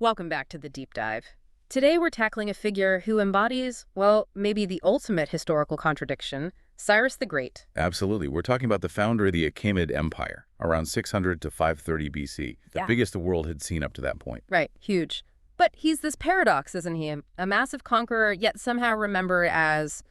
Welcome back to the deep dive. Today we're tackling a figure who embodies, well, maybe the ultimate historical contradiction, Cyrus the Great. Absolutely. We're talking about the founder of the Achaemenid Empire, around 600 to 530 BC, the biggest the world had seen up to that point. Right, huge. But he's this paradox, isn't he? A massive conqueror, yet somehow remembered as,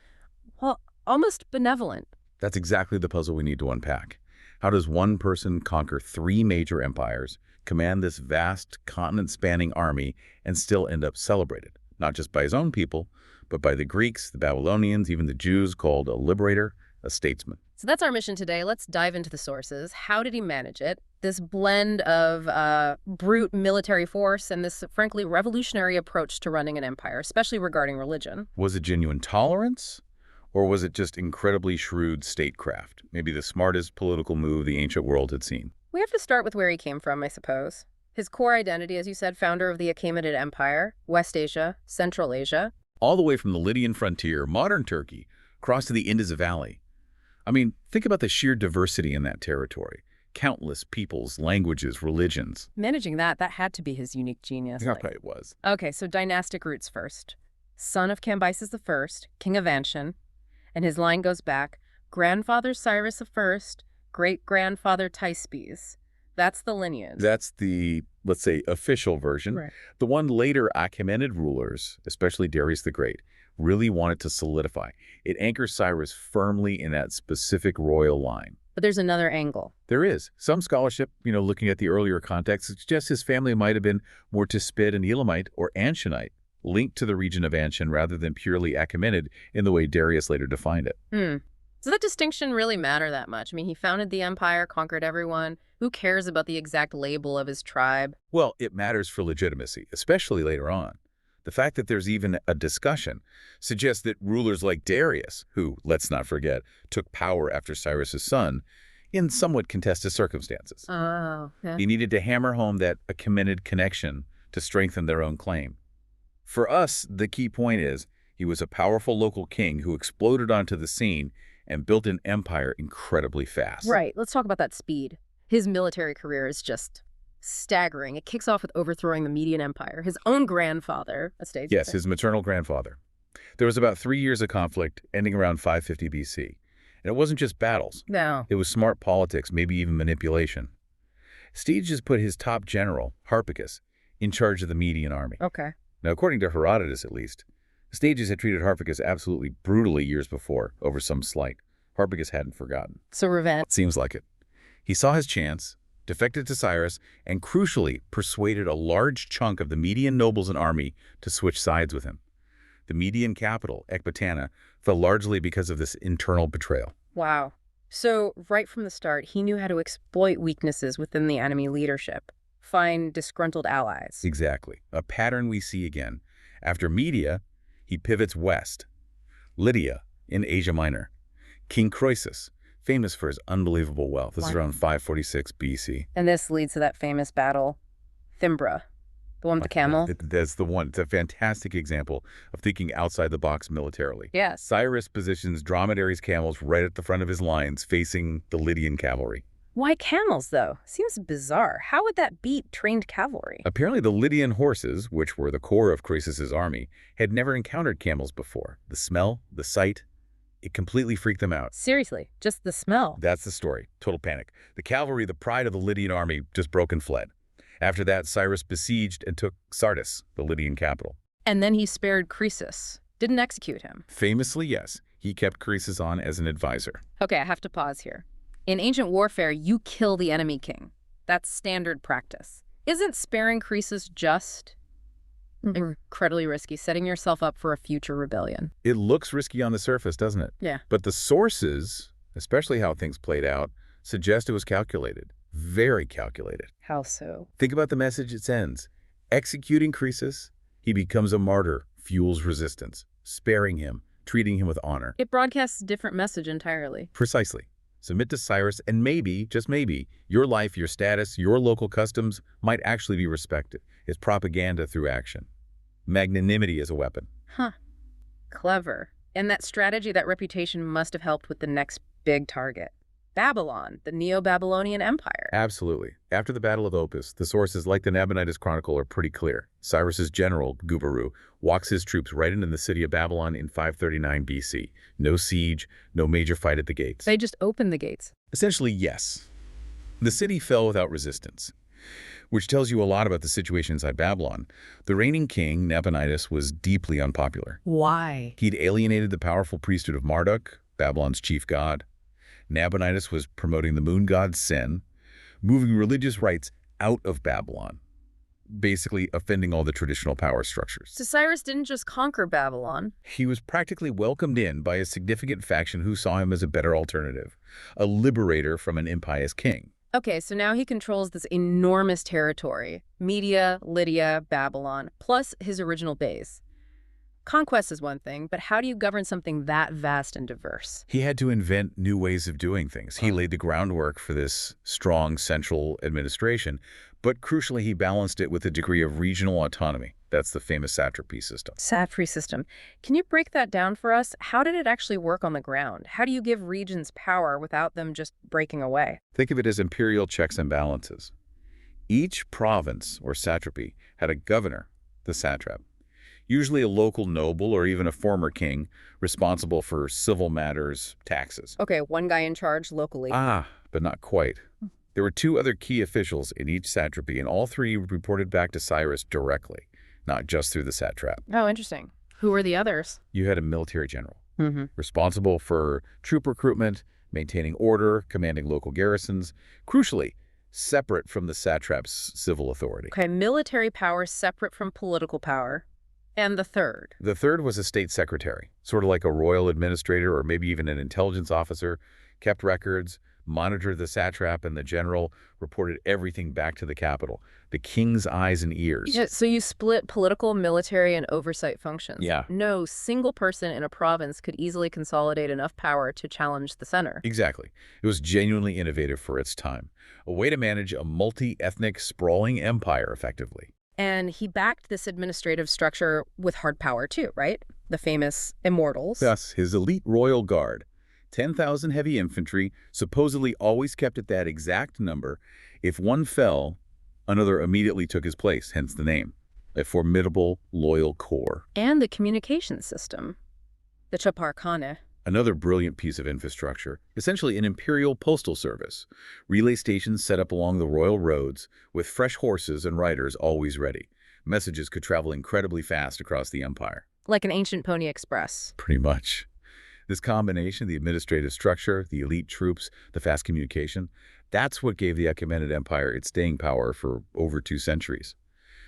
well, almost benevolent. That's exactly the puzzle we need to unpack. How does one person conquer three major empires, command this vast continent-spanning army, and still end up celebrated, not just by his own people, but by the Greeks, the Babylonians, even the Jews, called a liberator, a statesman? So that's our mission today. Let's dive into the sources. How did he manage it? This blend of brute military force and this, frankly, revolutionary approach to running an empire, especially regarding religion. Was it genuine tolerance? Or was it just incredibly shrewd statecraft? Maybe the smartest political move the ancient world had seen. We have to start with where he came from, I suppose. His core identity, as you said, founder of the Achaemenid Empire, West Asia, Central Asia. All the way from the Lydian frontier, modern Turkey, across to the Indus Valley. I mean, think about the sheer diversity in that territory. Countless peoples, languages, religions. Managing that had to be his unique genius. Yeah, it was. Okay, so dynastic roots first. Son of Cambyses I, king of Anshan. And his line goes back, grandfather Cyrus I, great-grandfather Tispes. That's the lineage. That's the, let's say, official version. Right. The one later Achaemenid rulers, especially Darius the Great, really wanted to solidify. It anchors Cyrus firmly in that specific royal line. But there's another angle. There is. Some scholarship, looking at the earlier context, suggests his family might have been more Tispid and Elamite or Anshanite, linked to the region of Anshan rather than purely Achaemenid in the way Darius later defined it. Does that distinction really matter that much? I mean, he founded the empire, conquered everyone. Who cares about the exact label of his tribe? Well, it matters for legitimacy, especially later on. The fact that there's even a discussion suggests that rulers like Darius, who, let's not forget, took power after Cyrus's son, in somewhat contested circumstances. Oh, yeah. He needed to hammer home that Achaemenid connection to strengthen their own claim. For us, the key point is he was a powerful local king who exploded onto the scene and built an empire incredibly fast. Right. Let's talk about that speed. His military career is just staggering. It kicks off with overthrowing the Median Empire, his own grandfather, a statesman. Yes, his maternal grandfather. There was about 3 years of conflict, ending around 550 BC. And it wasn't just battles. No. It was smart politics, maybe even manipulation. Stagis put his top general, Harpagus, in charge of the Median army. Okay. Now, according to Herodotus at least, Stagis had treated Harpagus absolutely brutally years before over some slight. Harpagus hadn't forgotten. So revenge. Seems like it. He saw his chance, defected to Cyrus, and crucially persuaded a large chunk of the Median nobles and army to switch sides with him. The Median capital, Ecbatana, fell largely because of this internal betrayal. Wow. So right from the start, he knew how to exploit weaknesses within the enemy leadership, find disgruntled allies. Exactly. A pattern we see again. After Media, he pivots west. Lydia in Asia Minor. King Croesus, famous for his unbelievable wealth. This is around 546 BC. And this leads to that famous battle, Thimbra, the one with the camel. That's the one. It's a fantastic example of thinking outside the box militarily. Yes. Cyrus positions dromedary's camels right at the front of his lines, facing the Lydian cavalry. Why camels, though? Seems bizarre. How would that beat trained cavalry? Apparently, the Lydian horses, which were the core of Croesus's army, had never encountered camels before. The smell, the sight, it completely freaked them out. Seriously, just the smell. That's the story. Total panic. The cavalry, the pride of the Lydian army, just broke and fled. After that, Cyrus besieged and took Sardis, the Lydian capital. And then he spared Croesus. Didn't execute him. Famously, yes. He kept Croesus on as an advisor. Okay, I have to pause here. In ancient warfare, you kill the enemy king. That's standard practice. Isn't sparing Croesus just incredibly risky, setting yourself up for a future rebellion? It looks risky on the surface, doesn't it? Yeah. But the sources, especially how things played out, suggest it was calculated. Very calculated. How so? Think about the message it sends. Executing Croesus, he becomes a martyr, fuels resistance. Sparing him, treating him with honor. It broadcasts a different message entirely. Precisely. Submit to Cyrus, and maybe, just maybe, your life, your status, your local customs might actually be respected. It's propaganda through action. Magnanimity as a weapon. Huh. Clever. And that strategy, that reputation must have helped with the next big target. Babylon, the Neo-Babylonian Empire. Absolutely. After the Battle of Opis, the sources like the Nabonidus Chronicle are pretty clear. Cyrus's general, Gubaru, walks his troops right into the city of Babylon in 539 BC. No siege, no major fight at the gates. They just opened the gates. Essentially, yes. The city fell without resistance, which tells you a lot about the situation inside Babylon. The reigning king, Nabonidus, was deeply unpopular. Why? He'd alienated the powerful priesthood of Marduk, Babylon's chief god. Nabonidus was promoting the moon god Sin, moving religious rites out of Babylon, basically offending all the traditional power structures. So Cyrus didn't just conquer Babylon. He was practically welcomed in by a significant faction who saw him as a better alternative, a liberator from an impious king. Okay, so now he controls this enormous territory, Media, Lydia, Babylon, plus his original base. Conquest is one thing, but how do you govern something that vast and diverse? He had to invent new ways of doing things. He laid the groundwork for this strong central administration, but crucially he balanced it with a degree of regional autonomy. That's the famous satrapy system. Satrapy system. Can you break that down for us? How did it actually work on the ground? How do you give regions power without them just breaking away? Think of it as imperial checks and balances. Each province or satrapy had a governor, the satrap, usually a local noble or even a former king responsible for civil matters, taxes. Okay, one guy in charge locally. But not quite. There were two other key officials in each satrapy, and all three reported back to Cyrus directly, not just through the satrap. Oh, interesting. Who were the others? You had a military general, responsible for troop recruitment, maintaining order, commanding local garrisons, crucially, separate from the satrap's civil authority. Okay, military power separate from political power. And the third? The third was a state secretary, sort of like a royal administrator or maybe even an intelligence officer, kept records, monitored the satrap, and the general reported everything back to the capital, the king's eyes and ears. Yeah, so you split political, military, and oversight functions. Yeah. No single person in a province could easily consolidate enough power to challenge the center. Exactly. It was genuinely innovative for its time, a way to manage a multi-ethnic, sprawling empire effectively. And he backed this administrative structure with hard power too, right? The famous immortals. Thus, his elite royal guard, 10,000 heavy infantry, supposedly always kept at that exact number. If one fell, another immediately took his place, hence the name. A formidable, loyal corps. And the communication system, the Chaparkhane. Another brilliant piece of infrastructure, essentially an imperial postal service. Relay stations set up along the royal roads with fresh horses and riders always ready. Messages could travel incredibly fast across the empire. Like an ancient Pony Express. Pretty much. This combination, the administrative structure, the elite troops, the fast communication, that's what gave the Achaemenid Empire its staying power for over 2 centuries.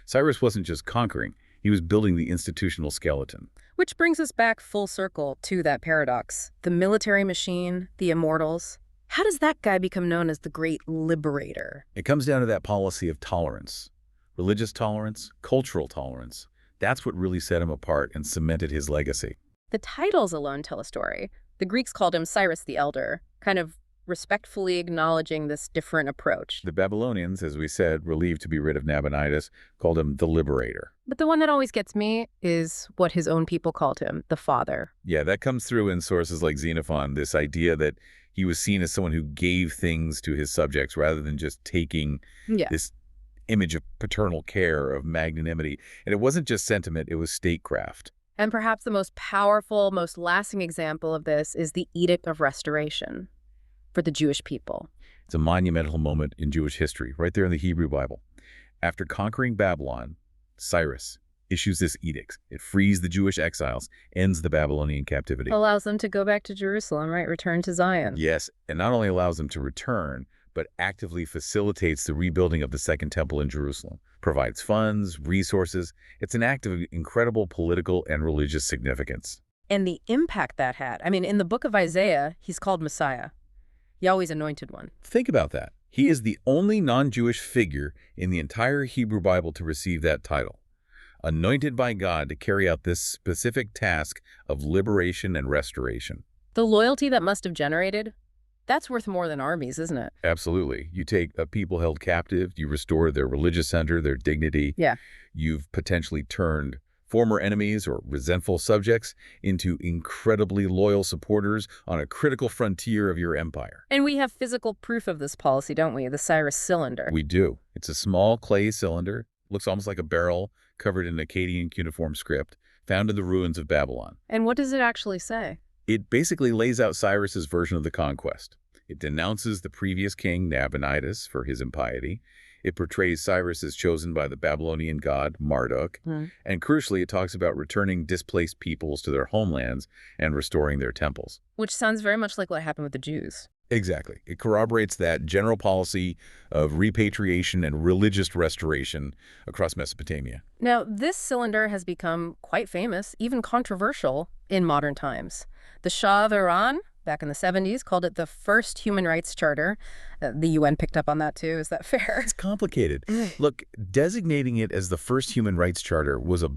Cyrus wasn't just conquering, he was building the institutional skeleton. Which brings us back full circle to that paradox. The military machine, the immortals. How does that guy become known as the great liberator? It comes down to that policy of tolerance. Religious tolerance, cultural tolerance. That's what really set him apart and cemented his legacy. The titles alone tell a story. The Greeks called him Cyrus the Elder, kind of respectfully acknowledging this different approach. The Babylonians, as we said, relieved to be rid of Nabonidus, called him the Liberator. But the one that always gets me is what his own people called him, the Father. Yeah, that comes through in sources like Xenophon, this idea that he was seen as someone who gave things to his subjects rather than just taking this image of paternal care, of magnanimity. And it wasn't just sentiment, it was statecraft. And perhaps the most powerful, most lasting example of this is the Edict of Restoration for the Jewish people. It's a monumental moment in Jewish history, right there in the Hebrew Bible. After conquering Babylon, Cyrus issues this edict. It frees the Jewish exiles, ends the Babylonian captivity. Allows them to go back to Jerusalem, right? Return to Zion. Yes, and not only allows them to return, but actively facilitates the rebuilding of the Second Temple in Jerusalem. Provides funds, resources. It's an act of incredible political and religious significance. And the impact that had. I mean, in the book of Isaiah, he's called Messiah, Yahweh's anointed one. Think about that. He is the only non-Jewish figure in the entire Hebrew Bible to receive that title. Anointed by God to carry out this specific task of liberation and restoration. The loyalty that must have generated, that's worth more than armies, isn't it? Absolutely. You take a people held captive, you restore their religious center, their dignity. Yeah. You've potentially turned former enemies or resentful subjects into incredibly loyal supporters on a critical frontier of your empire. And we have physical proof of this policy, don't we? The Cyrus cylinder. We do. It's a small clay cylinder, looks almost like a barrel covered in Akkadian cuneiform script, found in the ruins of Babylon. And what does it actually say? It basically lays out Cyrus's version of the conquest. It denounces the previous king, Nabonidus, for his impiety. It portrays Cyrus as chosen by the Babylonian god, Marduk. And crucially, it talks about returning displaced peoples to their homelands and restoring their temples. Which sounds very much like what happened with the Jews. Exactly. It corroborates that general policy of repatriation and religious restoration across Mesopotamia. Now, this cylinder has become quite famous, even controversial, in modern times. The Shah of Iran, back in the 70s, called it the first human rights charter. The UN picked up on that too. Is that fair? It's complicated. Look, designating it as the first human rights charter was a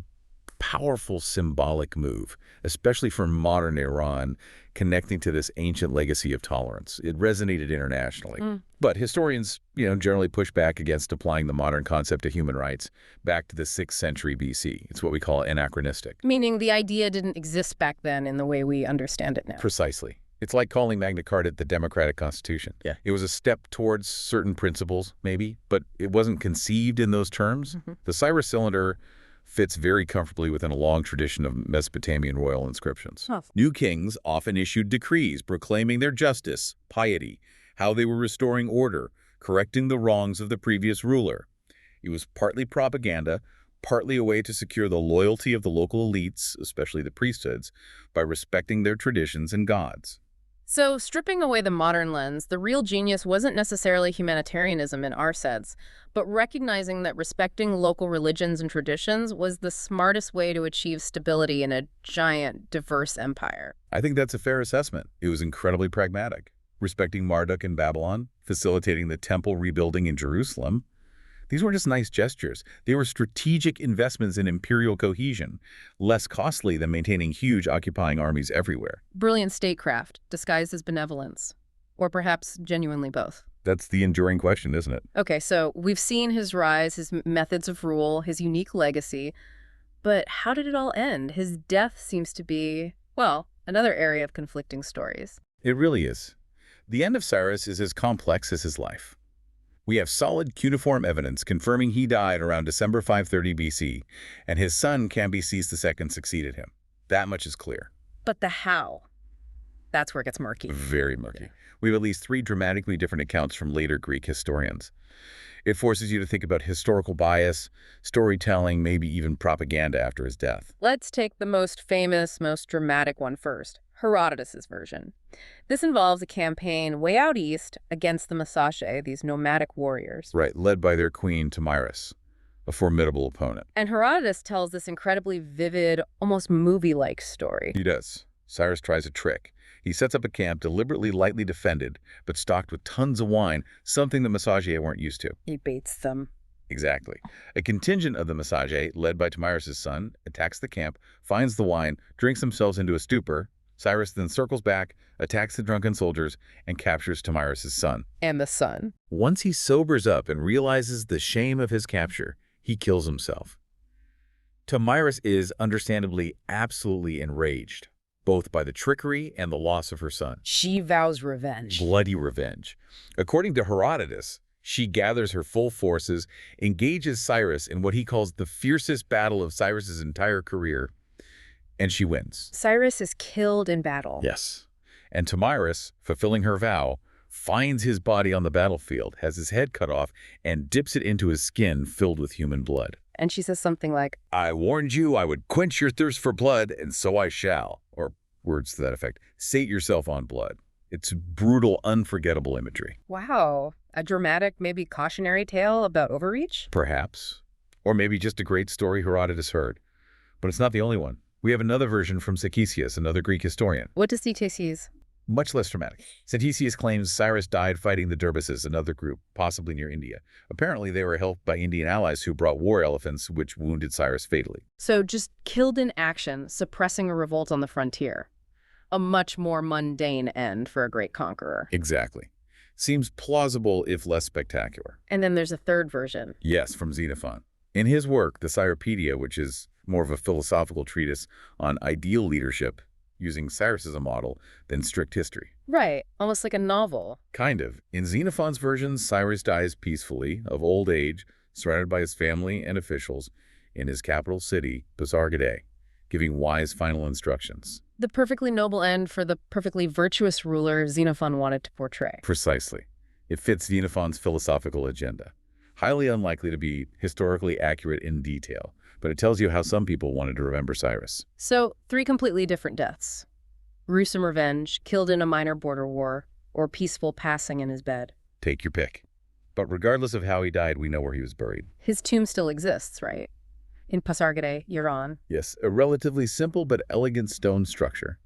powerful symbolic move, especially for modern Iran, connecting to this ancient legacy of tolerance. It resonated internationally. But historians, generally push back against applying the modern concept of human rights back to the 6th century BC. It's what we call anachronistic. Meaning the idea didn't exist back then in the way we understand it now. Precisely. It's like calling Magna Carta the Democratic Constitution. Yeah. It was a step towards certain principles, maybe, but it wasn't conceived in those terms. The Cyrus cylinder fits very comfortably within a long tradition of Mesopotamian royal inscriptions. New kings often issued decrees proclaiming their justice, piety, how they were restoring order, correcting the wrongs of the previous ruler. It was partly propaganda, partly a way to secure the loyalty of the local elites, especially the priesthoods, by respecting their traditions and gods. So, stripping away the modern lens, the real genius wasn't necessarily humanitarianism in our sense, but recognizing that respecting local religions and traditions was the smartest way to achieve stability in a giant, diverse empire. I think that's a fair assessment. It was incredibly pragmatic, respecting Marduk in Babylon, facilitating the temple rebuilding in Jerusalem. These weren't just nice gestures. They were strategic investments in imperial cohesion, less costly than maintaining huge occupying armies everywhere. Brilliant statecraft, disguised as benevolence. Or perhaps genuinely both. That's the enduring question, isn't it? Okay, so we've seen his rise, his methods of rule, his unique legacy. But how did it all end? His death seems to be, well, another area of conflicting stories. It really is. The end of Cyrus is as complex as his life. We have solid cuneiform evidence confirming he died around December 530 BC, and his son Cambyses II succeeded him. That much is clear. But the how? That's where it gets murky. Very murky. We have at least 3 dramatically different accounts from later Greek historians. It forces you to think about historical bias, storytelling, maybe even propaganda after his death. Let's take the most famous, most dramatic one first, Herodotus's version. This involves a campaign way out east against the Massachei, these nomadic warriors. Right, led by their queen, Tomyris, a formidable opponent. And Herodotus tells this incredibly vivid, almost movie-like story. He does. Cyrus tries a trick. He sets up a camp deliberately lightly defended, but stocked with tons of wine, something the Massachei weren't used to. He baits them. Exactly. A contingent of the Massachei, led by Tomyris' son, attacks the camp, finds the wine, drinks themselves into a stupor. Cyrus then circles back, attacks the drunken soldiers, and captures Tomyris' son. And the son. Once he sobers up and realizes the shame of his capture, he kills himself. Tomyris is, understandably, absolutely enraged, both by the trickery and the loss of her son. She vows revenge. Bloody revenge. According to Herodotus, she gathers her full forces, engages Cyrus in what he calls the fiercest battle of Cyrus's entire career, and she wins. Cyrus is killed in battle. Yes. And Tomyris, fulfilling her vow, finds his body on the battlefield, has his head cut off, and dips it into his skin filled with human blood. And she says something like, "I warned you I would quench your thirst for blood, and so I shall." Or words to that effect. Sate yourself on blood. It's brutal, unforgettable imagery. wow, a dramatic, maybe cautionary tale about overreach? Perhaps. Or maybe just a great story Herodotus heard. But it's not the only one. We have another version from Ctesias, another Greek historian. What does Ctesias? Much less dramatic. Ctesias claims Cyrus died fighting the Dervises, another group, possibly near India. Apparently, they were helped by Indian allies who brought war elephants, which wounded Cyrus fatally. So just killed in action, suppressing a revolt on the frontier. A much more mundane end for a great conqueror. Exactly. Seems plausible, if less spectacular. And then there's a third version. Yes, from Xenophon. In his work, the Cyropedia, which is more of a philosophical treatise on ideal leadership using Cyrus as a model than strict history. Right, almost like a novel. Kind of. In Xenophon's version, Cyrus dies peacefully, of old age, surrounded by his family and officials in his capital city, Pasargadae, giving wise final instructions. The perfectly noble end for the perfectly virtuous ruler Xenophon wanted to portray. Precisely. It fits Xenophon's philosophical agenda. Highly unlikely to be historically accurate in detail, but it tells you how some people wanted to remember Cyrus. So, 3 completely different deaths. Gruesome revenge, killed in a minor border war, or peaceful passing in his bed. Take your pick. But regardless of how he died, we know where he was buried. His tomb still exists, right? In Pasargadae, Iran. Yes, a relatively simple but elegant stone structure.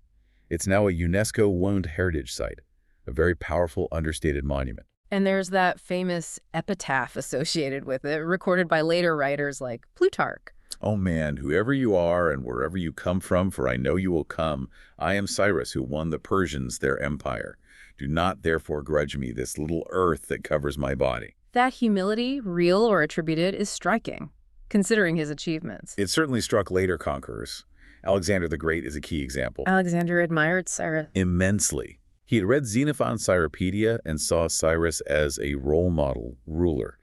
It's now a UNESCO World Heritage Site, a very powerful, understated monument. And there's that famous epitaph associated with it, recorded by later writers like Plutarch. Oh man, whoever you are and wherever you come from, for I know you will come, I am Cyrus who won the Persians their empire. Do not therefore grudge me this little earth that covers my body. That humility, real or attributed, is striking, considering his achievements. It certainly struck later conquerors. Alexander the Great is a key example. Alexander admired Cyrus Immensely. He had read Xenophon's Cyropaedia and saw Cyrus as a role model ruler.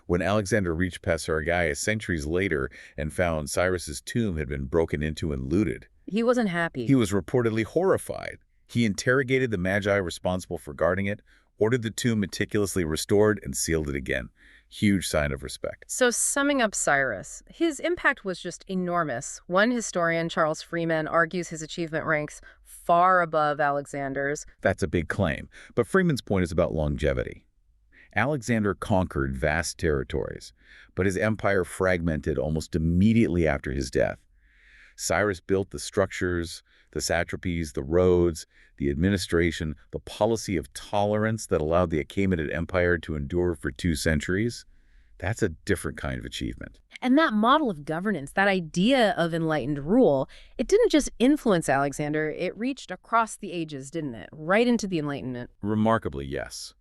When Alexander reached Pasargadae centuries later and found Cyrus's tomb had been broken into and looted, He wasn't happy. he was reportedly horrified. He interrogated the magi responsible for guarding it, ordered the tomb meticulously restored, and sealed it again. Huge sign of respect. So summing up Cyrus, his impact was just enormous. One historian, Charles Freeman, argues his achievement ranks far above Alexander's. That's a big claim, but Freeman's point is about longevity. Alexander conquered vast territories, but his empire fragmented almost immediately after his death. Cyrus built the structures, the satrapies, the roads, the administration, the policy of tolerance that allowed the Achaemenid Empire to endure for 2 centuries. That's a different kind of achievement. And that model of governance, that idea of enlightened rule, it didn't just influence Alexander, it reached across the ages, didn't it? Right into the Enlightenment. Remarkably, yes.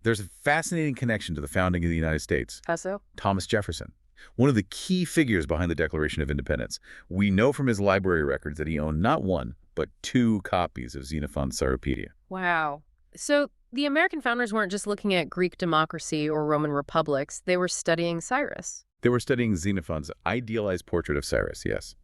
There's a fascinating connection to the founding of the United States. How so? Thomas Jefferson, one of the key figures behind the Declaration of Independence. We know from his library records that he owned not 1, but 2 copies of Xenophon's Cyropaedia. Wow. So the American founders weren't just looking at Greek democracy or Roman republics, they were studying Cyrus. They were studying Xenophon's idealized portrait of Cyrus, yes.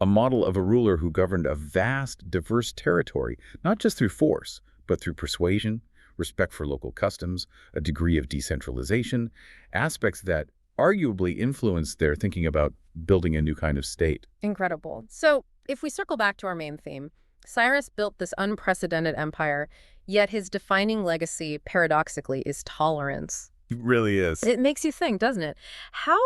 A model of a ruler who governed a vast, diverse territory, not just through force, but through persuasion, respect for local customs, a degree of decentralization, aspects that arguably influenced their thinking about building a new kind of state. Incredible. So if we circle back to our main theme, Cyrus built this unprecedented empire, yet his defining legacy, paradoxically, is tolerance. It really is. It makes you think, doesn't it? How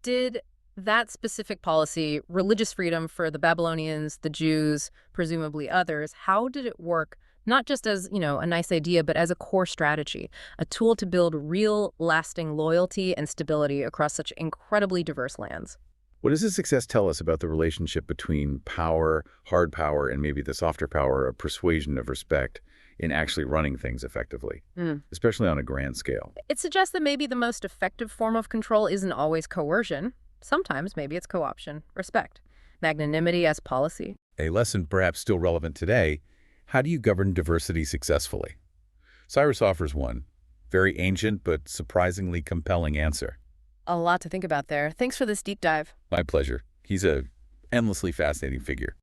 did that specific policy, religious freedom for the Babylonians, the Jews, presumably others, how did it work not just as, a nice idea, but as a core strategy, a tool to build real, lasting loyalty and stability across such incredibly diverse lands? What does this success tell us about the relationship between power, hard power, and maybe the softer power of persuasion, of respect, in actually running things effectively, especially on a grand scale? It suggests that maybe the most effective form of control isn't always coercion. Sometimes maybe it's co-option, respect, magnanimity as policy. A lesson perhaps still relevant today: how do you govern diversity successfully? Cyrus offers one very ancient but surprisingly compelling answer. A lot to think about there. Thanks for this deep dive. My pleasure. He's a endlessly fascinating figure.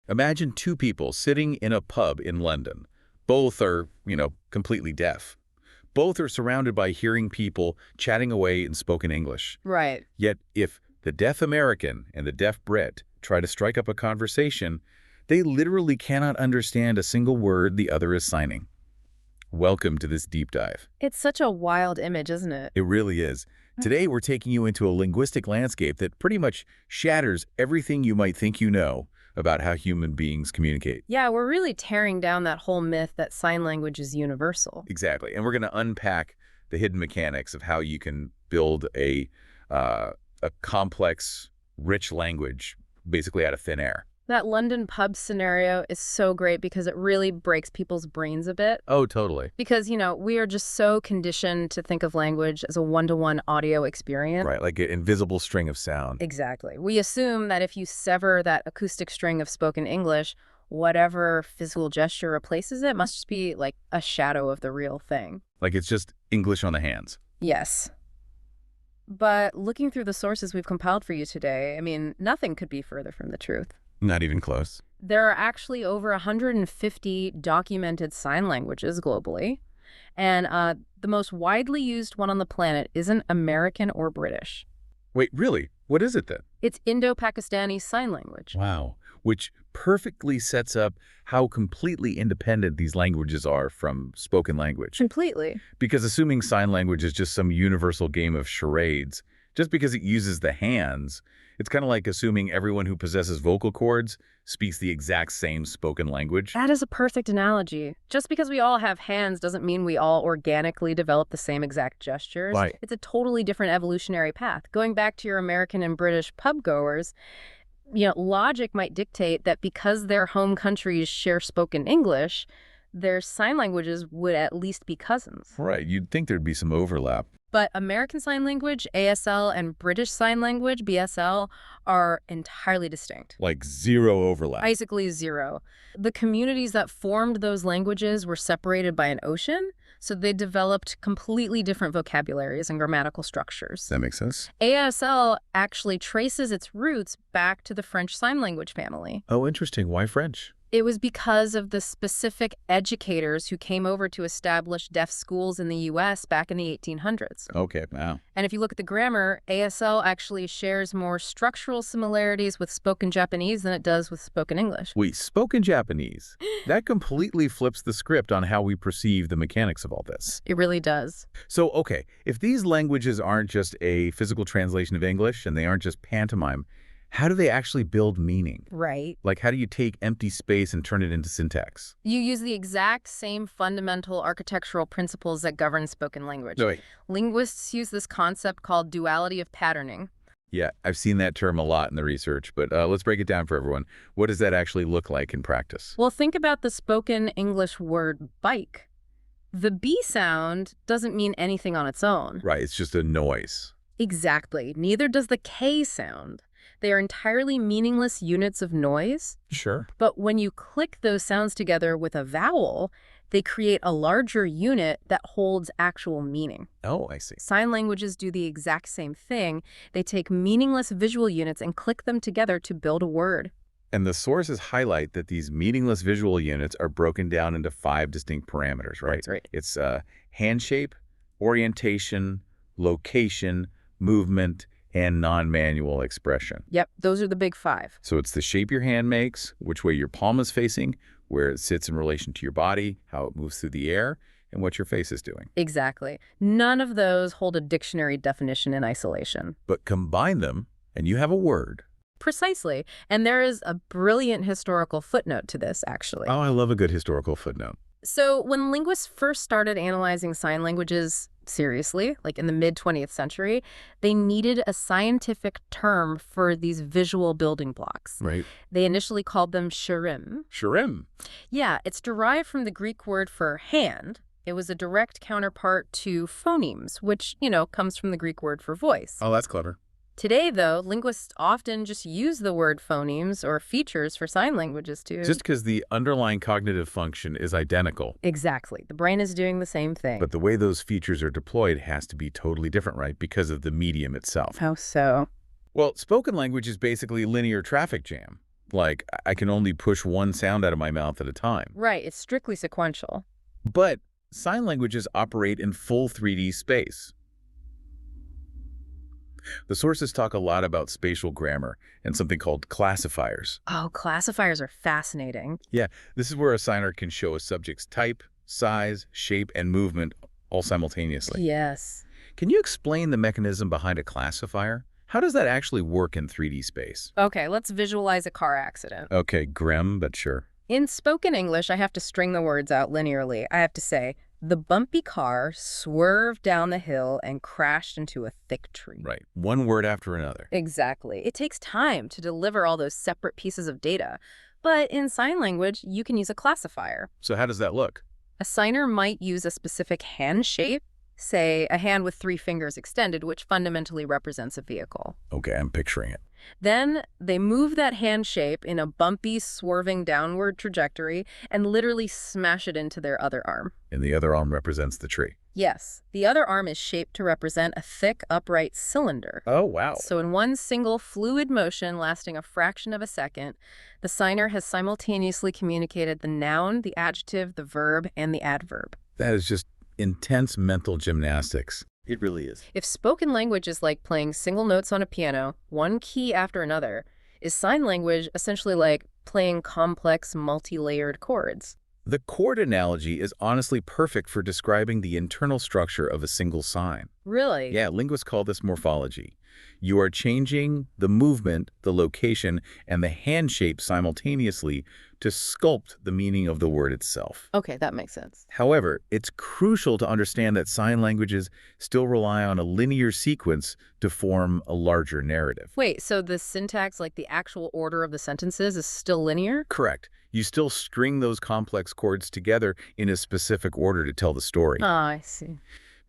Imagine 2 people sitting in a pub in London. Both are, completely deaf. Both are surrounded by hearing people chatting away in spoken English. Right. Yet if the deaf American and the deaf Brit try to strike up a conversation, they literally cannot understand a single word the other is signing. Welcome to this deep dive. It's such a wild image, isn't it? It really is. Today, we're taking you into a linguistic landscape that pretty much shatters everything you might think you know about how human beings communicate. Yeah, we're really tearing down that whole myth that sign language is universal. Exactly. And we're going to unpack the hidden mechanics of how you can build a a complex, rich language basically out of thin air. That London pub scenario is so great because it really breaks people's brains a bit. Oh, totally. Because, we are just so conditioned to think of language as a one-to-one audio experience. Right, like an invisible string of sound. Exactly. We assume that if you sever that acoustic string of spoken English, whatever physical gesture replaces it must just be like a shadow of the real thing. Like it's just English on the hands. Yes. But looking through the sources we've compiled for you today, nothing could be further from the truth. Not even close. There are actually over 150 documented sign languages globally, and the most widely used one on the planet isn't American or British. Wait, really? What is it then? It's Indo-Pakistani Sign Language. Wow. Which perfectly sets up how completely independent these languages are from spoken language. Completely. Because assuming sign language is just some universal game of charades, just because it uses the hands, it's kind of like assuming everyone who possesses vocal cords speaks the exact same spoken language. That is a perfect analogy. Just because we all have hands doesn't mean we all organically develop the same exact gestures. Right. It's a totally different evolutionary path. Going back to your American and British pub goers, logic might dictate that because their home countries share spoken English, their sign languages would at least be cousins. Right. You'd think there'd be some overlap. But American Sign Language, ASL, and British Sign Language, BSL, are entirely distinct. Like zero overlap. Basically zero. The communities that formed those languages were separated by an ocean, so they developed completely different vocabularies and grammatical structures. That makes sense. ASL actually traces its roots back to the French Sign Language family. Oh, interesting. Why French? It was because of the specific educators who came over to establish deaf schools in the U.S. back in the 1800s. Okay, wow. And if you look at the grammar, ASL actually shares more structural similarities with spoken Japanese than it does with spoken English. Wait, spoken Japanese? That completely flips the script on how we perceive the mechanics of all this. It really does. So, okay, if these languages aren't just a physical translation of English and they aren't just pantomime, how do they actually build meaning? Right. Like, how do you take empty space and turn it into syntax? You use the exact same fundamental architectural principles that govern spoken language. No, wait. Linguists use this concept called duality of patterning. Yeah, I've seen that term a lot in the research, but let's break it down for everyone. What does that actually look like in practice? Well, think about the spoken English word bike. The B sound doesn't mean anything on its own. Right, it's just a noise. Exactly. Neither does the K sound. They are entirely meaningless units of noise. Sure. But when you click those sounds together with a vowel, they create a larger unit that holds actual meaning. Oh, I see. Sign languages do the exact same thing. They take meaningless visual units and click them together to build a word. And the sources highlight that these meaningless visual units are broken down into 5 distinct parameters, right? That's right. It's hand shape, orientation, location, movement, and non-manual expression. Yep, those are the big 5. So it's the shape your hand makes, which way your palm is facing, where it sits in relation to your body, how it moves through the air, and what your face is doing. Exactly. None of those hold a dictionary definition in isolation. But combine them, and you have a word. Precisely. And there is a brilliant historical footnote to this, actually. Oh, I love a good historical footnote. So when linguists first started analyzing sign languages seriously, like in the mid-20th century, they needed a scientific term for these visual building blocks. Right. They initially called them shirim. Shirim. Yeah, it's derived from the Greek word for hand. It was a direct counterpart to phonemes, which, comes from the Greek word for voice. Oh, that's clever. Today, though, linguists often just use the word phonemes or features for sign languages, too. Just because the underlying cognitive function is identical. Exactly. The brain is doing the same thing. But the way those features are deployed has to be totally different, right? Because of the medium itself. How so? Well, spoken language is basically linear traffic jam. Like, I can only push one sound out of my mouth at a time. Right. It's strictly sequential. But sign languages operate in full 3D space. The sources talk a lot about spatial grammar and something called classifiers. Oh, classifiers are fascinating. Yeah, this is where a signer can show a subject's type, size, shape, and movement all simultaneously. Yes. Can you explain the mechanism behind a classifier? How does that actually work in 3D space? Okay, let's visualize a car accident. Okay, grim, but sure. In spoken English, I have to string the words out linearly. I have to say The bumpy car swerved down the hill and crashed into a thick tree. Right. One word after another. Exactly. It takes time to deliver all those separate pieces of data. But in sign language, you can use a classifier. So how does that look? A signer might use a specific hand shape, say a hand with 3 fingers extended, which fundamentally represents a vehicle. Okay, I'm picturing it. Then they move that hand shape in a bumpy, swerving downward trajectory and literally smash it into their other arm. And the other arm represents the tree. Yes, the other arm is shaped to represent a thick, upright cylinder. Oh, wow. So in one single fluid motion lasting a fraction of a second, the signer has simultaneously communicated the noun, the adjective, the verb, and the adverb. That is just intense mental gymnastics. It really is. If spoken language is like playing single notes on a piano, one key after another, is sign language essentially like playing complex, multi-layered chords? The chord analogy is honestly perfect for describing the internal structure of a single sign. Really? Yeah, linguists call this morphology. You are changing the movement, the location, and the hand shape simultaneously to sculpt the meaning of the word itself. Okay, that makes sense. However, it's crucial to understand that sign languages still rely on a linear sequence to form a larger narrative. Wait, so the syntax, like the actual order of the sentences, is still linear? Correct. You still string those complex chords together in a specific order to tell the story. Ah, I see.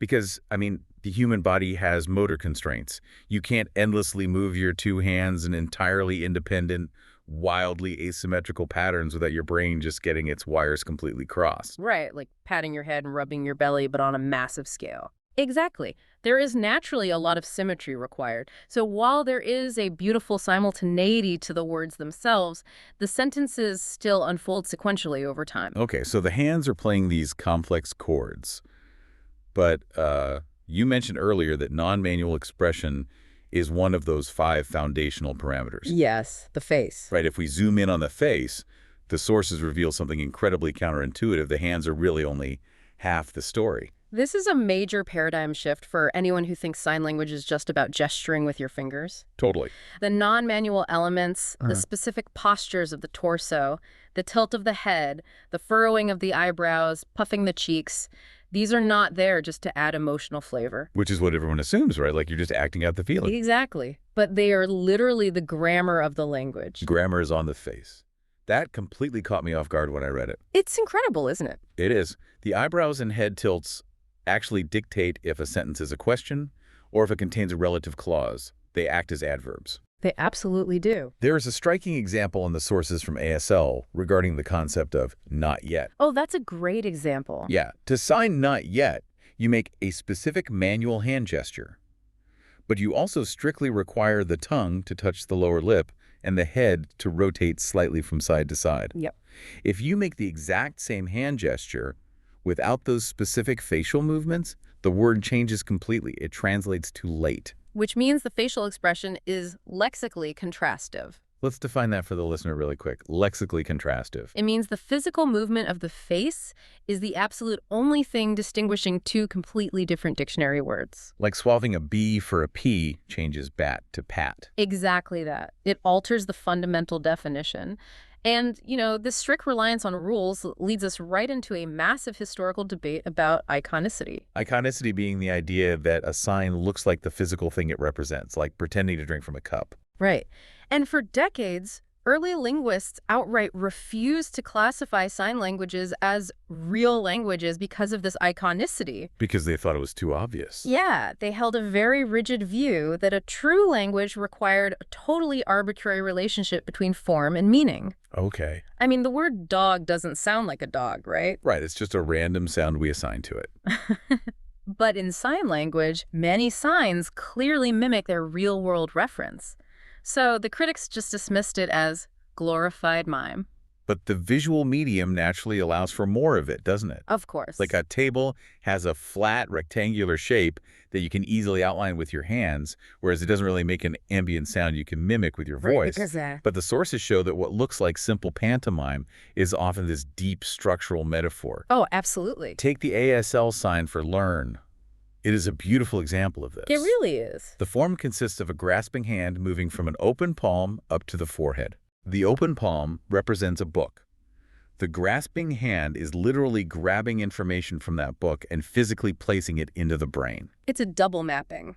Because, I mean, the human body has motor constraints. You can't endlessly move your 2 hands in entirely independent, wildly asymmetrical patterns without your brain just getting its wires completely crossed. Right, like patting your head and rubbing your belly, but on a massive scale. Exactly. There is naturally a lot of symmetry required. So while there is a beautiful simultaneity to the words themselves, the sentences still unfold sequentially over time. Okay, so the hands are playing these complex chords. But you mentioned earlier that non-manual expression is one of those 5 foundational parameters. Yes, the face. Right, if we zoom in on the face, the sources reveal something incredibly counterintuitive. The hands are really only half the story. This is a major paradigm shift for anyone who thinks sign language is just about gesturing with your fingers. Totally. The non-manual elements, the specific postures of the torso, the tilt of the head, the furrowing of the eyebrows, puffing the cheeks, these are not there just to add emotional flavor. Which is what everyone assumes, right? Like you're just acting out the feeling. Exactly. But they are literally the grammar of the language. Grammar is on the face. That completely caught me off guard when I read it. It's incredible, isn't it? It is. The eyebrows and head tilts actually dictate if a sentence is a question or if it contains a relative clause. They act as adverbs. They absolutely do. There is a striking example in the sources from ASL regarding the concept of not yet. Oh, that's a great example. Yeah, to sign not yet, you make a specific manual hand gesture. But you also strictly require the tongue to touch the lower lip and the head to rotate slightly from side to side. Yep. If you make the exact same hand gesture without those specific facial movements, the word changes completely. It translates to late. Which means the facial expression is lexically contrastive. Let's define that for the listener really quick. Lexically contrastive. It means the physical movement of the face is the absolute only thing distinguishing 2 completely different dictionary words. Like swapping a B for a P changes bat to pat. Exactly that. It alters the fundamental definition. And, this strict reliance on rules leads us right into a massive historical debate about iconicity. Iconicity being the idea that a sign looks like the physical thing it represents, like pretending to drink from a cup. Right. And for decades, early linguists outright refused to classify sign languages as real languages because of this iconicity. Because they thought it was too obvious. Yeah, they held a very rigid view that a true language required a totally arbitrary relationship between form and meaning. Okay. I mean, the word dog doesn't sound like a dog, right? Right, it's just a random sound we assign to it. But in sign language, many signs clearly mimic their real-world reference. So the critics just dismissed it as glorified mime. But the visual medium naturally allows for more of it, doesn't it? Of course. Like a table has a flat rectangular shape that you can easily outline with your hands, whereas it doesn't really make an ambient sound you can mimic with your voice. Right. But the sources show that what looks like simple pantomime is often this deep structural metaphor. Oh, absolutely. Take the ASL sign for learn. It is a beautiful example of this. It really is. The form consists of a grasping hand moving from an open palm up to the forehead. The open palm represents a book. The grasping hand is literally grabbing information from that book and physically placing it into the brain. It's a double mapping.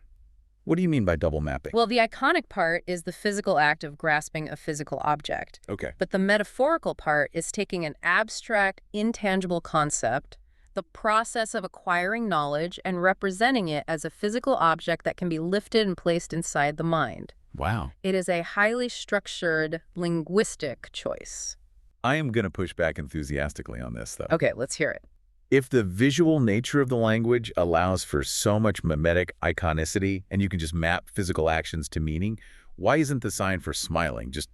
What do you mean by double mapping? Well, the iconic part is the physical act of grasping a physical object. Okay. But the metaphorical part is taking an abstract, intangible concept, the process of acquiring knowledge, and representing it as a physical object that can be lifted and placed inside the mind. Wow. It is a highly structured linguistic choice. I am going to push back enthusiastically on this, though. Okay, let's hear it. If the visual nature of the language allows for so much mimetic iconicity and you can just map physical actions to meaning, why isn't the sign for smiling just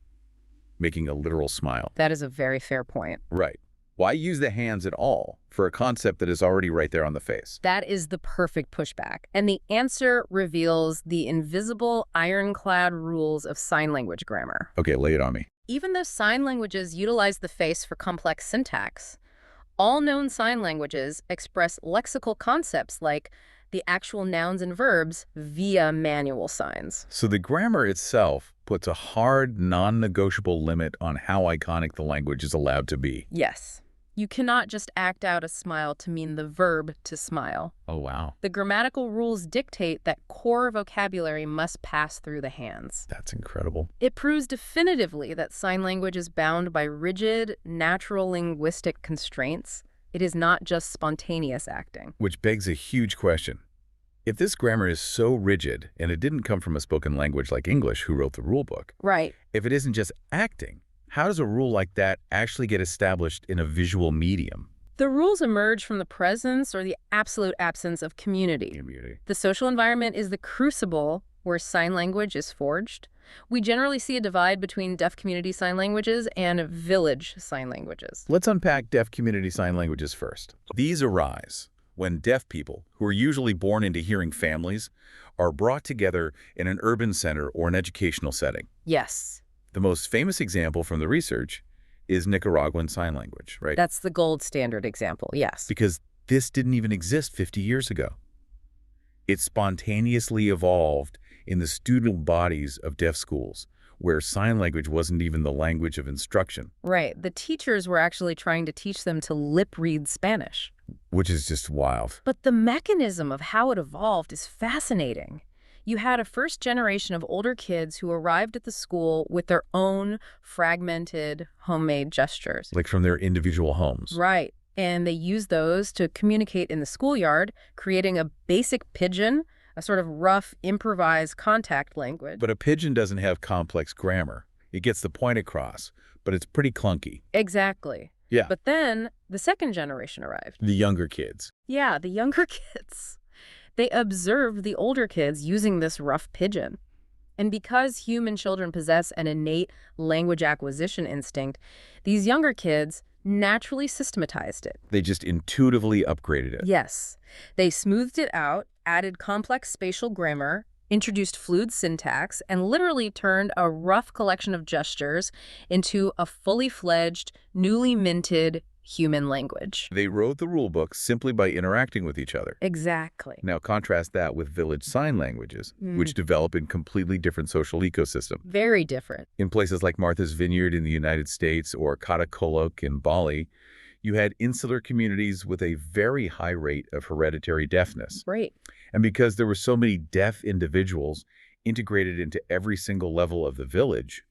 making a literal smile? That is a very fair point. Right. Why use the hands at all for a concept that is already right there on the face? That is the perfect pushback. And the answer reveals the invisible, ironclad rules of sign language grammar. Okay, lay it on me. Even though sign languages utilize the face for complex syntax, all known sign languages express lexical concepts like the actual nouns and verbs via manual signs. So the grammar itself puts a hard, non-negotiable limit on how iconic the language is allowed to be. Yes. You cannot just act out a smile to mean the verb to smile. Oh, wow. The grammatical rules dictate that core vocabulary must pass through the hands. That's incredible. It proves definitively that sign language is bound by rigid, natural linguistic constraints. It is not just spontaneous acting. Which begs a huge question. If this grammar is so rigid, and it didn't come from a spoken language like English who wrote the rule book, Right. if it isn't just acting, how does a rule like that actually get established in a visual medium? The rules emerge from the presence or the absolute absence of community. The social environment is the crucible where sign language is forged. We generally see a divide between deaf community sign languages and village sign languages. Let's unpack deaf community sign languages first. These arise when deaf people, who are usually born into hearing families, are brought together in an urban center or an educational setting. Yes. The most famous example from the research is Nicaraguan Sign Language, right? That's the gold standard example, yes. Because this didn't even exist 50 years ago. It spontaneously evolved in the student bodies of deaf schools, where sign language wasn't even the language of instruction. Right. The teachers were actually trying to teach them to lip-read Spanish. Which is just wild. But the mechanism of how it evolved is fascinating. You had a first generation of older kids who arrived at the school with their own fragmented homemade gestures. Like from their individual homes. Right. And they used those to communicate in the schoolyard, creating a basic pidgin, a sort of rough, improvised contact language. But a pidgin doesn't have complex grammar. It gets the point across, but it's pretty clunky. Exactly. Yeah. But then the second generation arrived. The younger kids. Yeah, the younger kids. They observed the older kids using this rough pidgin. And because human children possess an innate language acquisition instinct, these younger kids naturally systematized it. They just intuitively upgraded it. Yes. They smoothed it out, added complex spatial grammar, introduced fluid syntax, and literally turned a rough collection of gestures into a fully fledged, newly minted human language. They wrote the rule book simply by interacting with each other. Exactly. Now contrast that with village sign languages, which develop in completely different social ecosystems. Very different. In places like Martha's Vineyard in the United States or Katakolok in Bali, you had insular communities with a very high rate of hereditary deafness. Right. And because there were so many deaf individuals integrated into every single level of the village,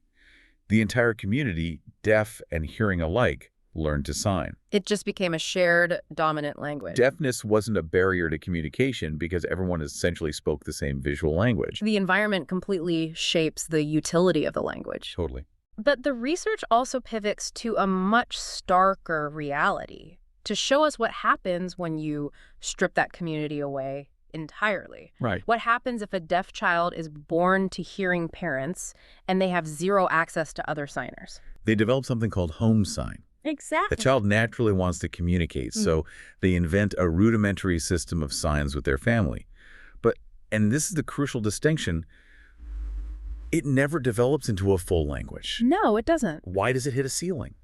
the entire community, deaf and hearing alike, learned to sign. It just became a shared dominant language. Deafness wasn't a barrier to communication because everyone essentially spoke the same visual language. The environment completely shapes the utility of the language. Totally. But the research also pivots to a much starker reality to show us what happens when you strip that community away entirely. Right. What happens if a deaf child is born to hearing parents and they have zero access to other signers? They developed something called home sign. Exactly. The child naturally wants to communicate, so they invent a rudimentary system of signs with their family. But, and this is the crucial distinction, it never develops into a full language. No, it doesn't. Why does it hit a ceiling?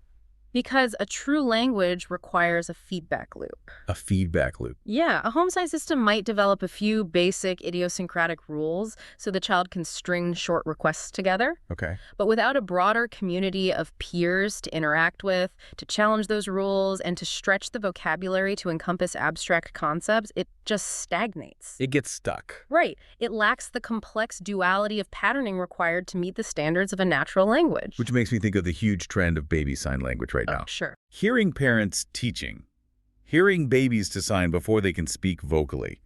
Because a true language requires a feedback loop. A feedback loop. Yeah, a home science system might develop a few basic idiosyncratic rules so the child can string short requests together. Okay. But without a broader community of peers to interact with, to challenge those rules, and to stretch the vocabulary to encompass abstract concepts, it just stagnates. It gets stuck. Right. It lacks the complex duality of patterning required to meet the standards of a natural language. Which makes me think of the huge trend of baby sign language right now. Sure. Hearing parents teaching. Hearing babies to sign before they can speak vocally.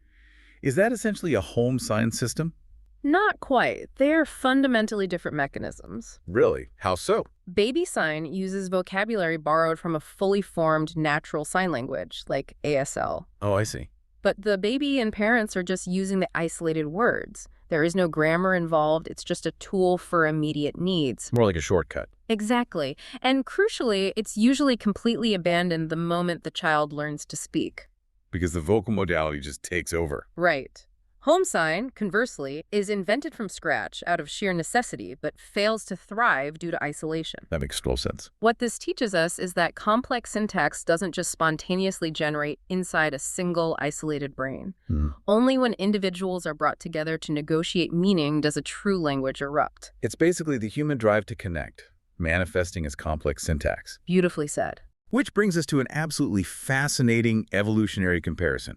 Is that essentially a home sign system? Not quite. They're fundamentally different mechanisms. Really? How so? Baby sign uses vocabulary borrowed from a fully formed natural sign language, like ASL. Oh, I see. But the baby and parents are just using the isolated words. There is no grammar involved. It's just a tool for immediate needs. More like a shortcut. Exactly. And crucially, it's usually completely abandoned the moment the child learns to speak. Because the vocal modality just takes over. Right. Home sign, conversely, is invented from scratch out of sheer necessity, but fails to thrive due to isolation. That makes total sense. What this teaches us is that complex syntax doesn't just spontaneously generate inside a single isolated brain. Only when individuals are brought together to negotiate meaning does a true language erupt. It's basically the human drive to connect, manifesting as complex syntax. Beautifully said. Which brings us to an absolutely fascinating evolutionary comparison.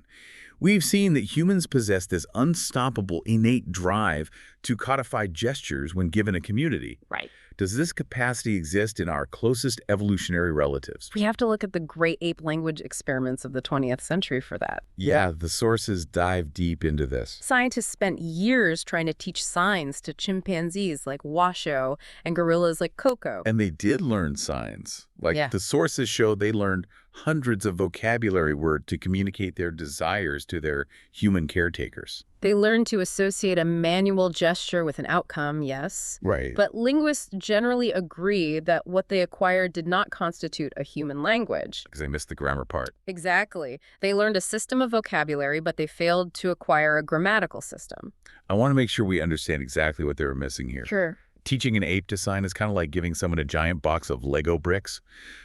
We've seen that humans possess this unstoppable innate drive to codify gestures when given a community. Right. Does this capacity exist in our closest evolutionary relatives? We have to look at the great ape language experiments of the 20th century for that. Yeah, the sources dive deep into this. Scientists spent years trying to teach signs to chimpanzees like Washoe and gorillas like Koko. And they did learn signs. The sources show they learned hundreds of vocabulary words to communicate their desires to their human caretakers. They learned to associate a manual gesture with an outcome, yes. Right. But linguists generally agree that what they acquired did not constitute a human language. Because they missed the grammar part. Exactly. They learned a system of vocabulary, but they failed to acquire a grammatical system. I want to make sure we understand exactly what they were missing here. Sure. Teaching an ape to sign is kind of like giving someone a giant box of Lego bricks,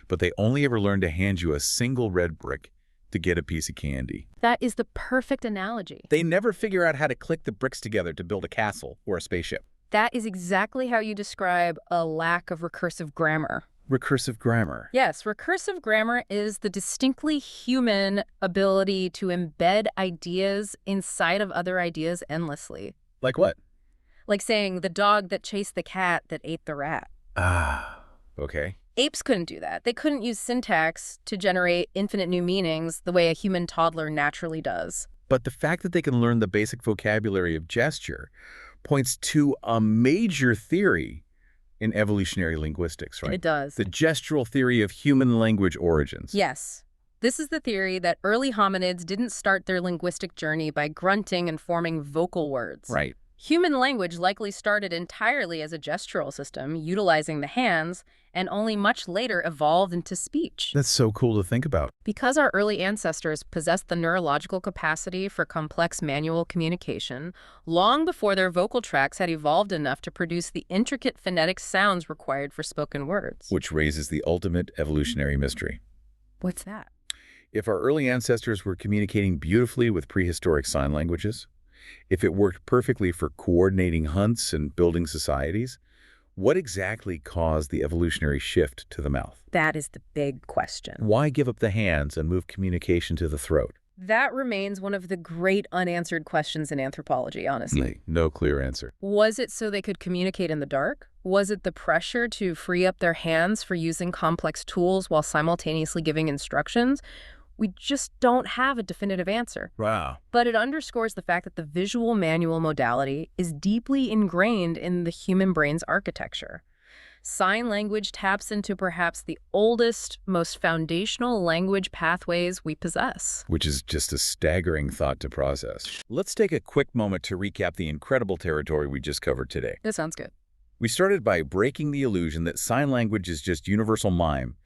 but they only ever learn to hand you a single red brick to get a piece of candy. That is the perfect analogy. They never figure out how to click the bricks together to build a castle or a spaceship. That is exactly how you describe a lack of recursive grammar. Recursive grammar. Yes, recursive grammar is the distinctly human ability to embed ideas inside of other ideas endlessly. Like what? Like saying the dog that chased the cat that ate the rat. Ah, okay. Apes couldn't do that. They couldn't use syntax to generate infinite new meanings the way a human toddler naturally does. But the fact that they can learn the basic vocabulary of gesture points to a major theory in evolutionary linguistics, right? It does. The gestural theory of human language origins. Yes. This is the theory that early hominids didn't start their linguistic journey by grunting and forming vocal words. Right. Human language likely started entirely as a gestural system, utilizing the hands, and only much later evolved into speech. That's so cool to think about. Because our early ancestors possessed the neurological capacity for complex manual communication, long before their vocal tracts had evolved enough to produce the intricate phonetic sounds required for spoken words. Which raises the ultimate evolutionary mystery. What's that? If our early ancestors were communicating beautifully with prehistoric sign languages, if it worked perfectly for coordinating hunts and building societies, what exactly caused the evolutionary shift to the mouth? That is the big question. Why give up the hands and move communication to the throat? That remains one of the great unanswered questions in anthropology, honestly. No clear answer. Was it so they could communicate in the dark? Was it the pressure to free up their hands for using complex tools while simultaneously giving instructions? We just don't have a definitive answer. Wow. But it underscores the fact that the visual manual modality is deeply ingrained in the human brain's architecture. Sign language taps into perhaps the oldest, most foundational language pathways we possess. Which is just a staggering thought to process. Let's take a quick moment to recap the incredible territory we just covered today. That sounds good. We started by breaking the illusion that sign language is just universal mime,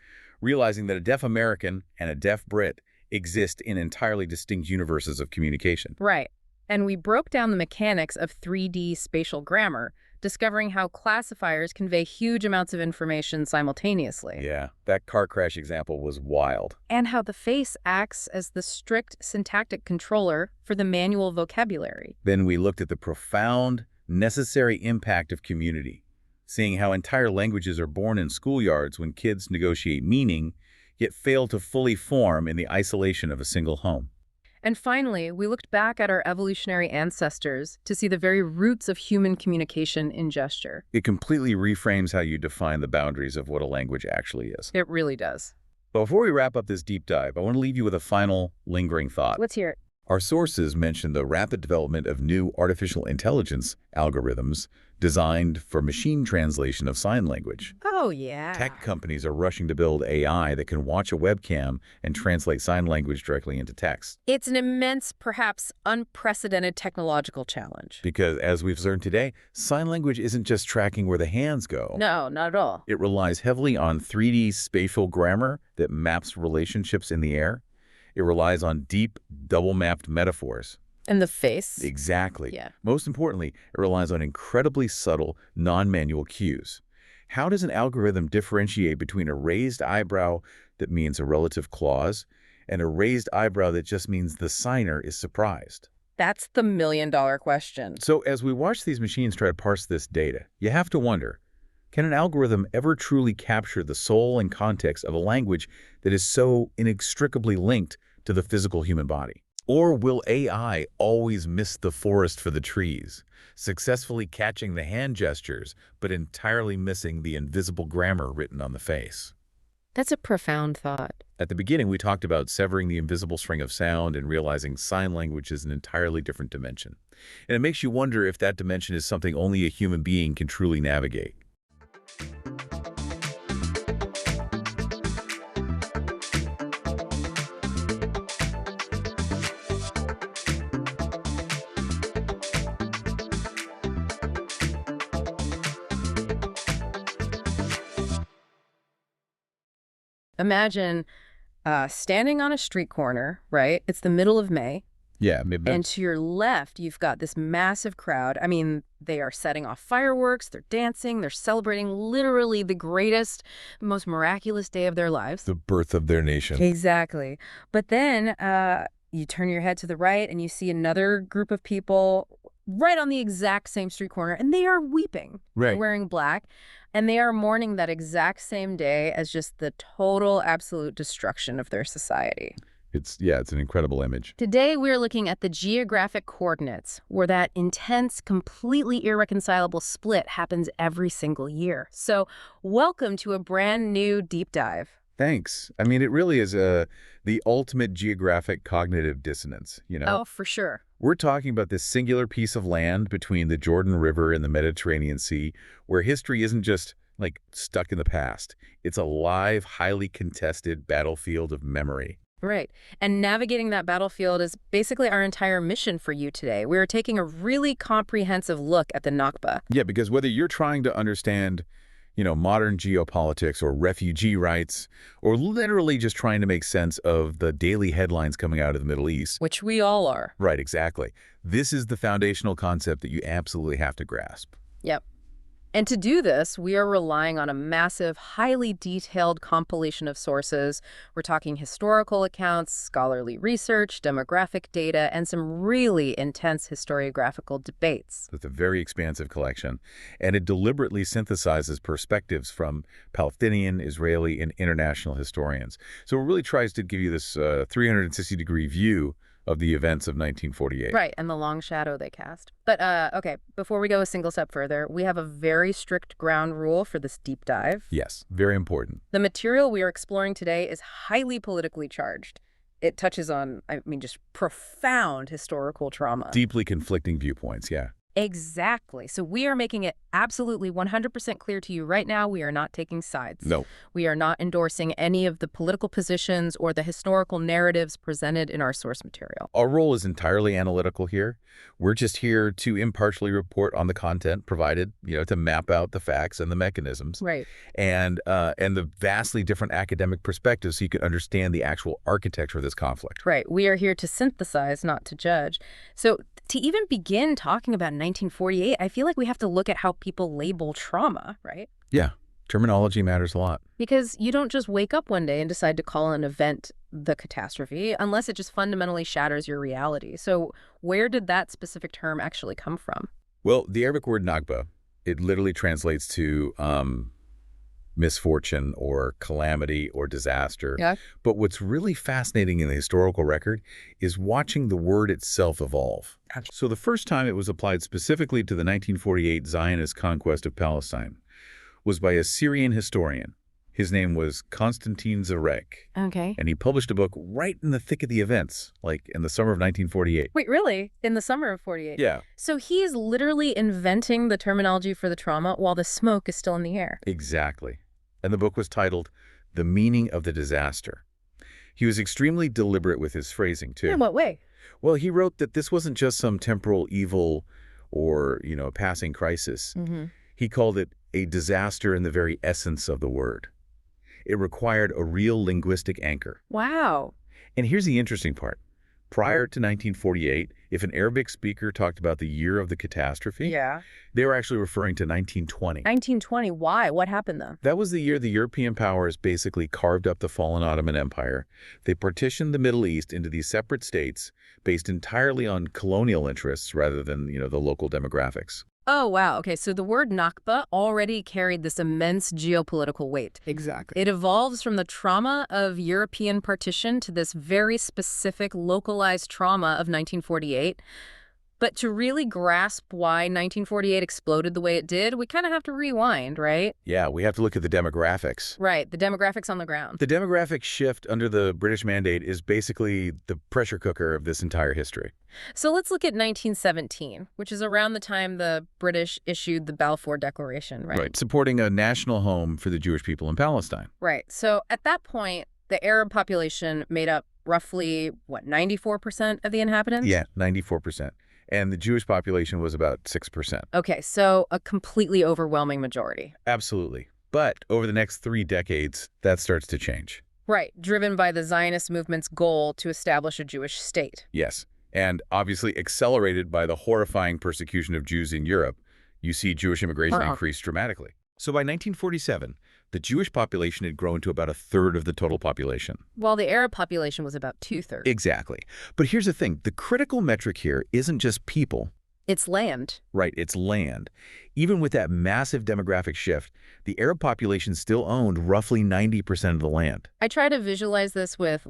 realizing that a deaf American and a deaf Brit exist in entirely distinct universes of communication. Right. And we broke down the mechanics of 3D spatial grammar, discovering how classifiers convey huge amounts of information simultaneously. Yeah, that car crash example was wild. And how the face acts as the strict syntactic controller for the manual vocabulary. Then we looked at the profound, necessary impact of community, seeing how entire languages are born in schoolyards when kids negotiate meaning, yet fail to fully form in the isolation of a single home. And finally, we looked back at our evolutionary ancestors to see the very roots of human communication in gesture. It completely reframes how you define the boundaries of what a language actually is. It really does. But before we wrap up this deep dive, I want to leave you with a final lingering thought. Let's hear it. Our sources mention the rapid development of new artificial intelligence algorithms designed for machine translation of sign language. Oh, yeah. Tech companies are rushing to build AI that can watch a webcam and translate sign language directly into text. It's an immense, perhaps unprecedented technological challenge. Because, as we've learned today, sign language isn't just tracking where the hands go. No, not at all. It relies heavily on 3D spatial grammar that maps relationships in the air. It relies on deep, double-mapped metaphors. And the face. Exactly. Yeah. Most importantly, it relies on incredibly subtle, non-manual cues. How does an algorithm differentiate between a raised eyebrow that means a relative clause and a raised eyebrow that just means the signer is surprised? That's the million-dollar question. So as we watch these machines try to parse this data, you have to wonder, can an algorithm ever truly capture the soul and context of a language that is so inextricably linked to the physical human body? Or will AI always miss the forest for the trees, successfully catching the hand gestures, but entirely missing the invisible grammar written on the face? That's a profound thought. At the beginning, we talked about severing the invisible string of sound and realizing sign language is an entirely different dimension. And it makes you wonder if that dimension is something only a human being can truly navigate. Imagine standing on a street corner, right? It's the middle of May. Yeah, maybe. And to your left, you've got this massive crowd. I mean, they are setting off fireworks, they're dancing, they're celebrating literally the greatest, most miraculous day of their lives. The birth of their nation. Exactly. But then you turn your head to the right and you see another group of people right on the exact same street corner, and they are weeping. Right. They're wearing black, and they are mourning that exact same day as just the total, absolute destruction of their society. It's an incredible image. Today, we're looking at the geographic coordinates, where that intense, completely irreconcilable split happens every single year. So welcome to a brand new deep dive. Thanks. I mean, it really is the ultimate geographic cognitive dissonance, you know? Oh, for sure. We're talking about this singular piece of land between the Jordan River and the Mediterranean Sea, where history isn't just, like, stuck in the past. It's a live, highly contested battlefield of memory. Right. And navigating that battlefield is basically our entire mission for you today. We're taking a really comprehensive look at the Nakba. Yeah, because whether you're trying to understand, modern geopolitics or refugee rights, or literally just trying to make sense of the daily headlines coming out of the Middle East. Which we all are. Right, exactly. This is the foundational concept that you absolutely have to grasp. Yep. And to do this, we are relying on a massive, highly detailed compilation of sources. We're talking historical accounts, scholarly research, demographic data, and some really intense historiographical debates. It's a very expansive collection, and it deliberately synthesizes perspectives from Palestinian, Israeli, and international historians. So it really tries to give you this 360-degree view of the events of 1948. Right, and the long shadow they cast. But, okay, before we go a single step further, we have a very strict ground rule for this deep dive. Yes, very important. The material we are exploring today is highly politically charged. It touches on, just profound historical trauma. Deeply conflicting viewpoints, yeah. Exactly. So we are making it absolutely 100% clear to you right now, we are not taking sides. No. We are not endorsing any of the political positions or the historical narratives presented in our source material. Our role is entirely analytical here. We're just here to impartially report on the content provided, to map out the facts and the mechanisms. Right. And the vastly different academic perspectives so you can understand the actual architecture of this conflict. Right. We are here to synthesize, not to judge. So to even begin talking about 1948, I feel like we have to look at how people label trauma, right? Yeah, terminology matters a lot. Because you don't just wake up one day and decide to call an event the catastrophe unless it just fundamentally shatters your reality. So where did that specific term actually come from? Well, the Arabic word Nakba, it literally translates to misfortune or calamity or disaster. Yeah. But what's really fascinating in the historical record is watching the word itself evolve. So the first time it was applied specifically to the 1948 Zionist conquest of Palestine was by a Syrian historian. His name was Constantine Zarek. Okay. And he published a book right in the thick of the events, like in the summer of 1948. Wait, really? In the summer of 48? Yeah. So he is literally inventing the terminology for the trauma while the smoke is still in the air. Exactly. And the book was titled The Meaning of the Disaster. He was extremely deliberate with his phrasing, too. In what way? Well, he wrote that this wasn't just some temporal evil or, a passing crisis. He called it a disaster in the very essence of the word. It required a real linguistic anchor. Wow. And here's the interesting part. Prior to 1948, if an Arabic speaker talked about the year of the catastrophe, they were actually referring to 1920. 1920, why? What happened then? That was the year the European powers basically carved up the fallen Ottoman Empire. They partitioned the Middle East into these separate states based entirely on colonial interests rather than, the local demographics. Oh, wow. Okay, so the word Nakba already carried this immense geopolitical weight. Exactly. It evolves from the trauma of European partition to this very specific localized trauma of 1948. But to really grasp why 1948 exploded the way it did, we kind of have to rewind, right? Yeah, we have to look at the demographics. Right, the demographics on the ground. The demographic shift under the British Mandate is basically the pressure cooker of this entire history. So let's look at 1917, which is around the time the British issued the Balfour Declaration, right? Right, supporting a national home for the Jewish people in Palestine. Right. So at that point, the Arab population made up roughly, 94% of the inhabitants? Yeah, 94%. And the Jewish population was about 6%. Okay, so a completely overwhelming majority. Absolutely. But over the next 3 decades, that starts to change. Right, driven by the Zionist movement's goal to establish a Jewish state. Yes, and obviously accelerated by the horrifying persecution of Jews in Europe. You see Jewish immigration increase dramatically. So by 1947, the Jewish population had grown to about 1/3 of the total population. While the Arab population was about 2/3. Exactly. But here's the thing. The critical metric here isn't just people. It's land. Right, it's land. Even with that massive demographic shift, the Arab population still owned roughly 90% of the land. I try to visualize this with,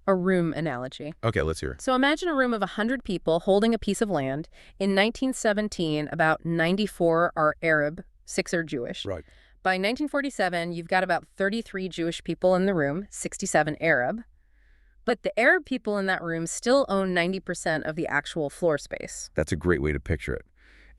a room analogy. Okay, let's hear it. So imagine a room of 100 people holding a piece of land. In 1917, about 94 are Arab, 6 are Jewish. Right. By 1947, you've got about 33 Jewish people in the room, 67 Arab. But the Arab people in that room still own 90% of the actual floor space. That's a great way to picture it.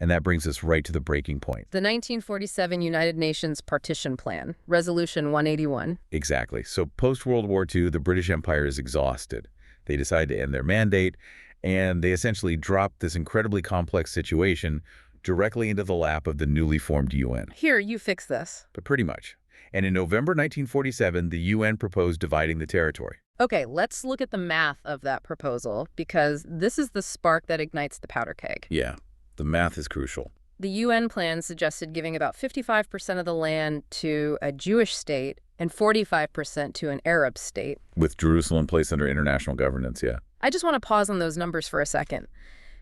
And that brings us right to the breaking point. The 1947 United Nations Partition Plan, Resolution 181. Exactly. So post-World War II, the British Empire is exhausted. They decide to end their mandate, and they essentially drop this incredibly complex situation directly into the lap of the newly formed UN. Here, you fix this. But pretty much. And in November 1947, the UN proposed dividing the territory. Okay, let's look at the math of that proposal, because this is the spark that ignites the powder keg. Yeah, the math is crucial. The UN plan suggested giving about 55% of the land to a Jewish state and 45% to an Arab state. With Jerusalem placed under international governance, yeah. I just want to pause on those numbers for a second.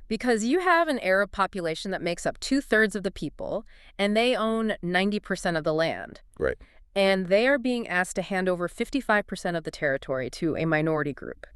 Because you have an Arab population that makes up 2/3 of the people, and they own 90% of the land. Right. And they are being asked to hand over 55% of the territory to a minority group.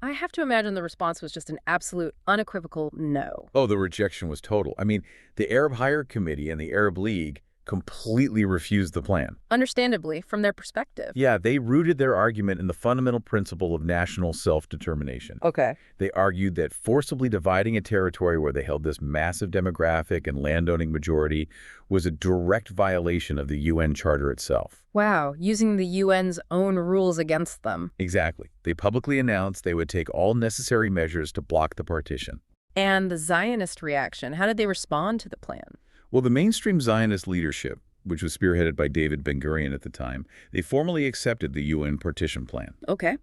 I have to imagine the response was just an absolute, unequivocal no. Oh, the rejection was total. I mean, the Arab Higher Committee and the Arab League completely refused the plan. Understandably, from their perspective. Yeah, they rooted their argument in the fundamental principle of national self-determination. Okay. They argued that forcibly dividing a territory where they held this massive demographic and landowning majority was a direct violation of the UN Charter itself. Wow, using the UN's own rules against them. Exactly. They publicly announced they would take all necessary measures to block the partition. And the Zionist reaction, how did they respond to the plan? Well, the mainstream Zionist leadership, which was spearheaded by David Ben-Gurion at the time, they formally accepted the UN partition plan. Okay.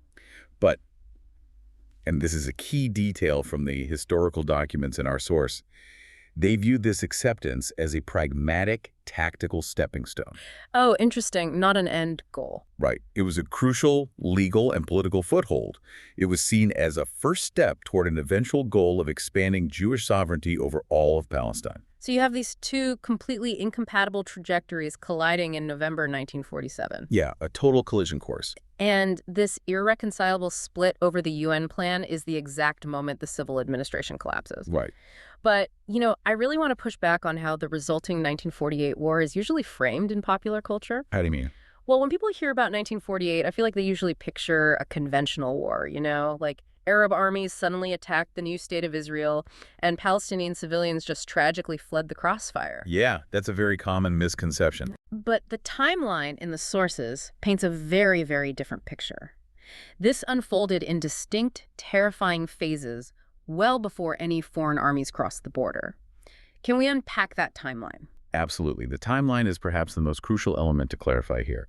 But, and this is a key detail from the historical documents in our source, They viewed this acceptance as a pragmatic, tactical stepping stone. Oh, interesting. Not an end goal. Right. It was a crucial legal and political foothold. It was seen as a first step toward an eventual goal of expanding Jewish sovereignty over all of Palestine. So you have these two completely incompatible trajectories colliding in November 1947. Yeah, a total collision course. And this irreconcilable split over the UN plan is the exact moment the civil administration collapses. Right. But, I really want to push back on how the resulting 1948 war is usually framed in popular culture. How do you mean? Well, when people hear about 1948, I feel like they usually picture a conventional war, like Arab armies suddenly attacked the new state of Israel, and Palestinian civilians just tragically fled the crossfire. Yeah, that's a very common misconception. But the timeline in the sources paints a very, very different picture. This unfolded in distinct, terrifying phases well before any foreign armies crossed the border. Can we unpack that timeline? Absolutely. The timeline is perhaps the most crucial element to clarify here.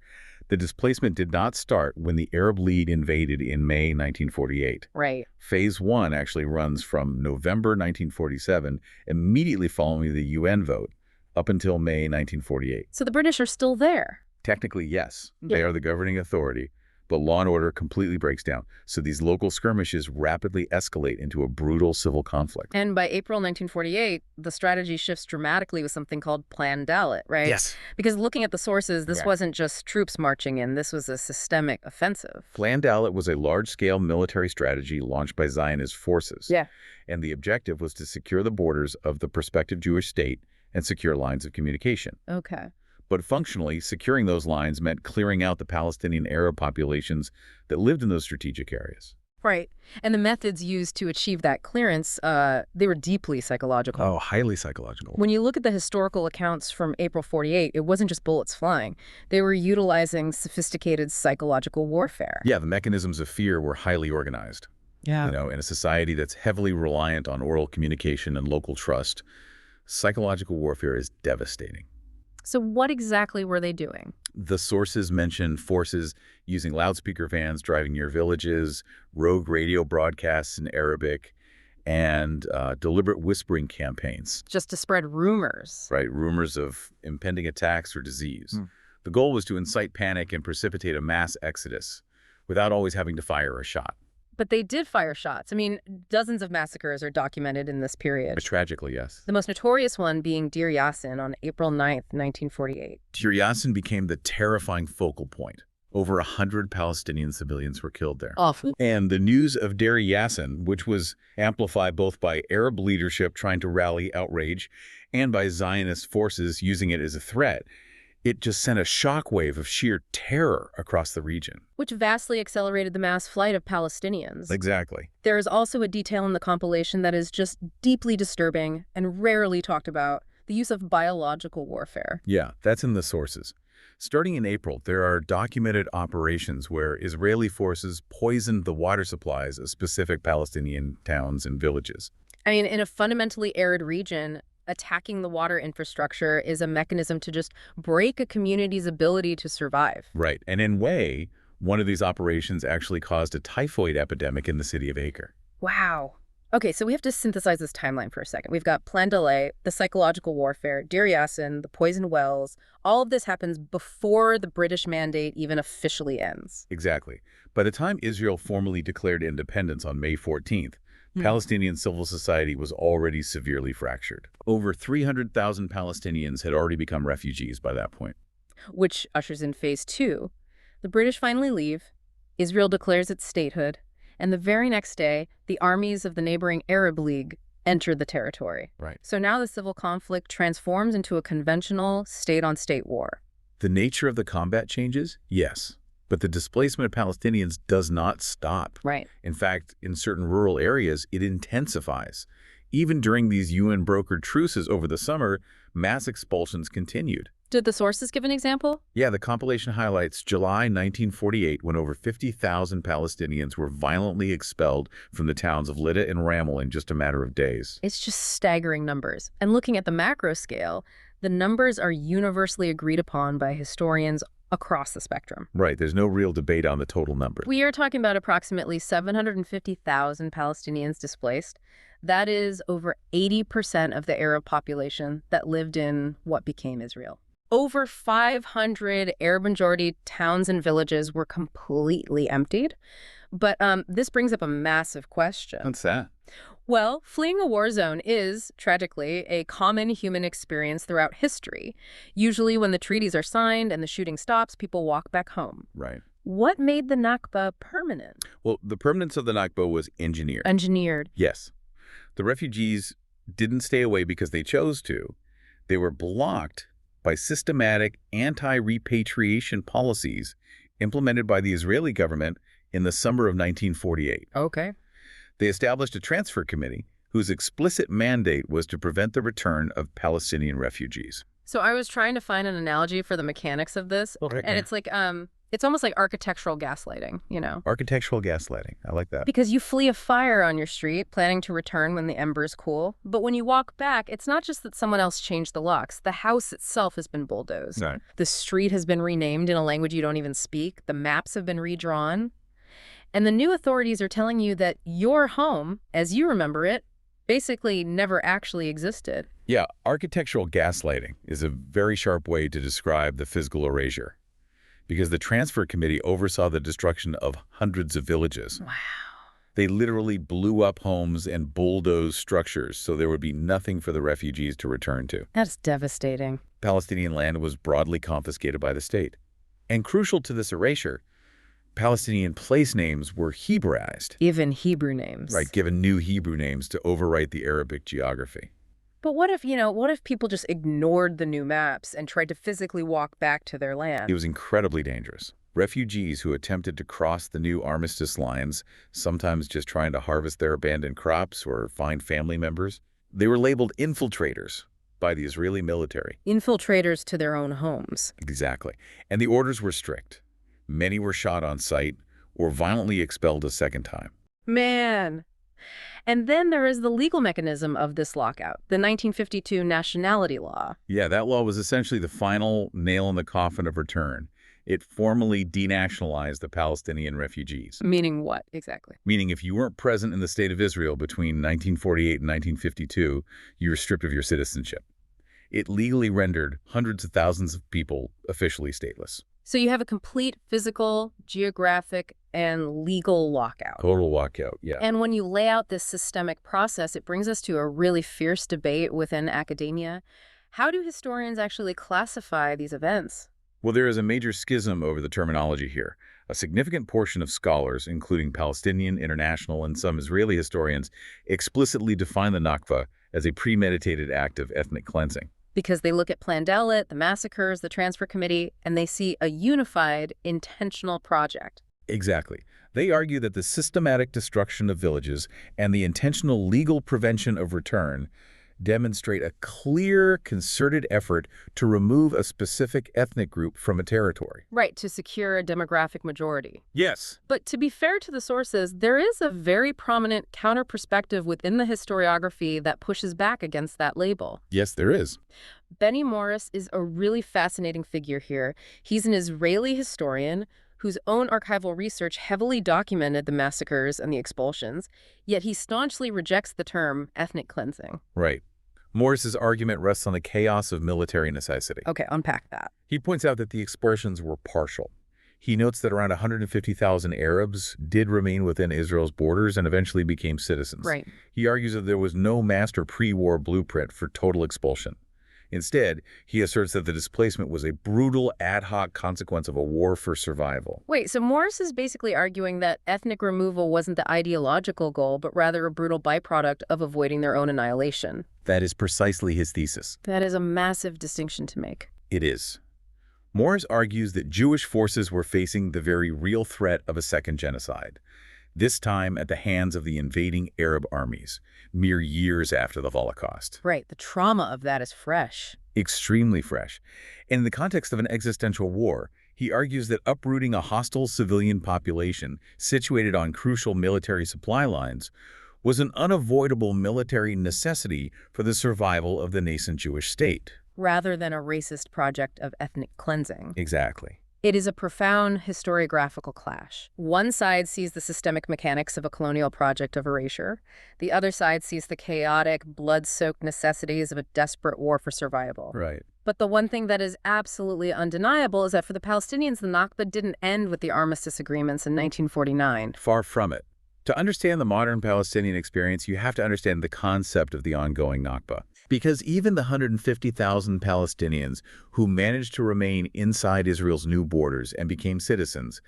The displacement did not start when the Arab League invaded in May 1948. Right. Phase 1 actually runs from November 1947, immediately following the UN vote, up until May 1948. So the British are still there? Technically, yes. They are the governing authority, but law and order completely breaks down. So these local skirmishes rapidly escalate into a brutal civil conflict. And by April 1948, the strategy shifts dramatically with something called Plan Dalit, right? Yes. Because looking at the sources, this wasn't just troops marching in. This was a systemic offensive. Plan Dalit was a large-scale military strategy launched by Zionist forces. Yeah. And the objective was to secure the borders of the prospective Jewish state and secure lines of communication. Okay. But functionally, securing those lines meant clearing out the Palestinian Arab populations that lived in those strategic areas. Right. And the methods used to achieve that clearance, they were deeply psychological. Oh, highly psychological. When you look at the historical accounts from April 48, it wasn't just bullets flying. They were utilizing sophisticated psychological warfare. Yeah, the mechanisms of fear were highly organized. Yeah. In a society that's heavily reliant on oral communication and local trust, psychological warfare is devastating. So what exactly were they doing? The sources mention forces using loudspeaker vans driving near villages, rogue radio broadcasts in Arabic, and deliberate whispering campaigns. Just to spread rumors. Right, rumors of impending attacks or disease. The goal was to incite panic and precipitate a mass exodus without always having to fire a shot. But they did fire shots. I mean, dozens of massacres are documented in this period. But tragically, yes. The most notorious one being Deir Yassin on April 9th, 1948. Deir Yassin became the terrifying focal point. Over 100 Palestinian civilians were killed there. Awful. And the news of Deir Yassin, which was amplified both by Arab leadership trying to rally outrage and by Zionist forces using it as a threat, it just sent a shockwave of sheer terror across the region. Which vastly accelerated the mass flight of Palestinians. Exactly. There is also a detail in the compilation that is just deeply disturbing and rarely talked about: the use of biological warfare. Yeah, that's in the sources. Starting in April, there are documented operations where Israeli forces poisoned the water supplies of specific Palestinian towns and villages. I mean, in a fundamentally arid region, attacking the water infrastructure is a mechanism to just break a community's ability to survive. Right. And in way, one of these operations actually caused a typhoid epidemic in the city of Acre. Wow. Okay, so we have to synthesize this timeline for a second. We've got Plan Dalit, the psychological warfare, Deir Yassin, the poisoned wells. All of this happens before the British mandate even officially ends. Exactly. By the time Israel formally declared independence on May 14th, Palestinian civil society was already severely fractured. Over 300,000 Palestinians had already become refugees by that point. Which ushers in phase 2. The British finally leave, Israel declares its statehood, and the very next day, the armies of the neighboring Arab League enter the territory. Right. So now the civil conflict transforms into a conventional state-on-state war. The nature of the combat changes? Yes. But the displacement of Palestinians does not stop. Right. In fact, in certain rural areas, it intensifies. Even during these UN-brokered truces over the summer, mass expulsions continued. Did the sources give an example? Yeah, the compilation highlights July 1948, when over 50,000 Palestinians were violently expelled from the towns of Lydda and Ramel in just a matter of days. It's just staggering numbers. And looking at the macro scale, the numbers are universally agreed upon by historians across the spectrum. Right. There's no real debate on the total number. We are talking about approximately 750,000 Palestinians displaced. That is over 80% of the Arab population that lived in what became Israel. Over 500 Arab-majority towns and villages were completely emptied. But this brings up a massive question. What's that? Well, fleeing a war zone is, tragically, a common human experience throughout history. Usually when the treaties are signed and the shooting stops, people walk back home. Right. What made the Nakba permanent? Well, the permanence of the Nakba was engineered. Engineered. Yes. The refugees didn't stay away because they chose to. They were blocked by systematic anti-repatriation policies implemented by the Israeli government in the summer of 1948. Okay. They established a transfer committee whose explicit mandate was to prevent the return of Palestinian refugees. So I was trying to find an analogy for the mechanics of this, and it's like, it's almost like architectural gaslighting, you know? Architectural gaslighting. I like that. Because you flee a fire on your street, planning to return when the embers cool. But when you walk back, it's not just that someone else changed the locks. The house itself has been bulldozed. Right. The street has been renamed in a language you don't even speak. The maps have been redrawn. And the new authorities are telling you that your home, as you remember it, basically never actually existed. Yeah, architectural gaslighting is a very sharp way to describe the physical erasure, because the transfer committee oversaw the destruction of hundreds of villages. Wow. They literally blew up homes and bulldozed structures so there would be nothing for the refugees to return to. That's devastating. Palestinian land was broadly confiscated by the state. And crucial to this erasure, Palestinian place names were Hebraized. Even Hebrew names. Right, given new Hebrew names to overwrite the Arabic geography. But what if people just ignored the new maps and tried to physically walk back to their land? It was incredibly dangerous. Refugees who attempted to cross the new armistice lines, sometimes just trying to harvest their abandoned crops or find family members, they were labeled infiltrators by the Israeli military. Infiltrators to their own homes. Exactly. And the orders were strict. Many were shot on sight or violently expelled a second time. Man. And then there is the legal mechanism of this lockout, the 1952 nationality law. Yeah, that law was essentially the final nail in the coffin of return. It formally denationalized the Palestinian refugees. Meaning what, exactly? Meaning if you weren't present in the state of Israel between 1948 and 1952, you were stripped of your citizenship. It legally rendered hundreds of thousands of people officially stateless. So you have a complete physical, geographic, and legal lockout. Total walkout, yeah. And when you lay out this systemic process, it brings us to a really fierce debate within academia. How do historians actually classify these events? Well, there is a major schism over the terminology here. A significant portion of scholars, including Palestinian, international, and some Israeli historians, explicitly define the Nakba as a premeditated act of ethnic cleansing. Because they look at Plandallet, the massacres, the transfer committee, and they see a unified, intentional project. Exactly. They argue that the systematic destruction of villages and the intentional legal prevention of return demonstrate a clear, concerted effort to remove a specific ethnic group from a territory. Right, to secure a demographic majority. Yes. But to be fair to the sources, there is a very prominent counter-perspective within the historiography that pushes back against that label. Yes, there is. Benny Morris is a really fascinating figure here. He's an Israeli historian whose own archival research heavily documented the massacres and the expulsions, yet he staunchly rejects the term ethnic cleansing. Right. Morris's argument rests on the chaos of military necessity. Okay, unpack that. He points out that the expulsions were partial. He notes that around 150,000 Arabs did remain within Israel's borders and eventually became citizens. Right. He argues that there was no master pre-war blueprint for total expulsion. Instead, he asserts that the displacement was a brutal ad hoc consequence of a war for survival. Wait, so Morris is basically arguing that ethnic removal wasn't the ideological goal, but rather a brutal byproduct of avoiding their own annihilation. That is precisely his thesis. That is a massive distinction to make. It is. Morris argues that Jewish forces were facing the very real threat of a second genocide, this time at the hands of the invading Arab armies, mere years after the Holocaust. Right, the trauma of that is fresh. Extremely fresh. And in the context of an existential war, he argues that uprooting a hostile civilian population situated on crucial military supply lines was an unavoidable military necessity for the survival of the nascent Jewish state. Rather than a racist project of ethnic cleansing. Exactly. It is a profound historiographical clash. One side sees the systemic mechanics of a colonial project of erasure. The other side sees the chaotic, blood-soaked necessities of a desperate war for survival. Right. But the one thing that is absolutely undeniable is that for the Palestinians, the Nakba didn't end with the armistice agreements in 1949. Far from it. To understand the modern Palestinian experience, you have to understand the concept of the ongoing Nakba. Because even the 150,000 Palestinians who managed to remain inside Israel's new borders and became citizens,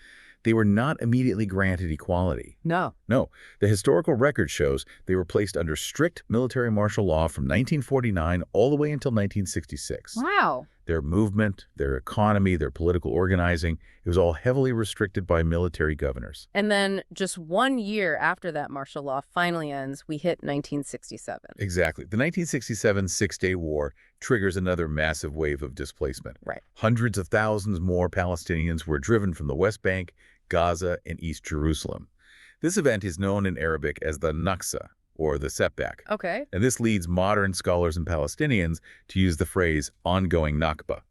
they were not immediately granted equality. No. No, the historical record shows they were placed under strict military martial law from 1949 all the way until 1966. Wow. Their movement, their economy, their political organizing, it was all heavily restricted by military governors. And then just 1 year after that martial law finally ends, we hit 1967. Exactly. The 1967 Six-Day War triggers another massive wave of displacement. Right. Hundreds of thousands more Palestinians were driven from the West Bank, Gaza, and East Jerusalem. This event is known in Arabic as the Naksa, or the setback. Okay. And this leads modern scholars and Palestinians to use the phrase ongoing Nakba.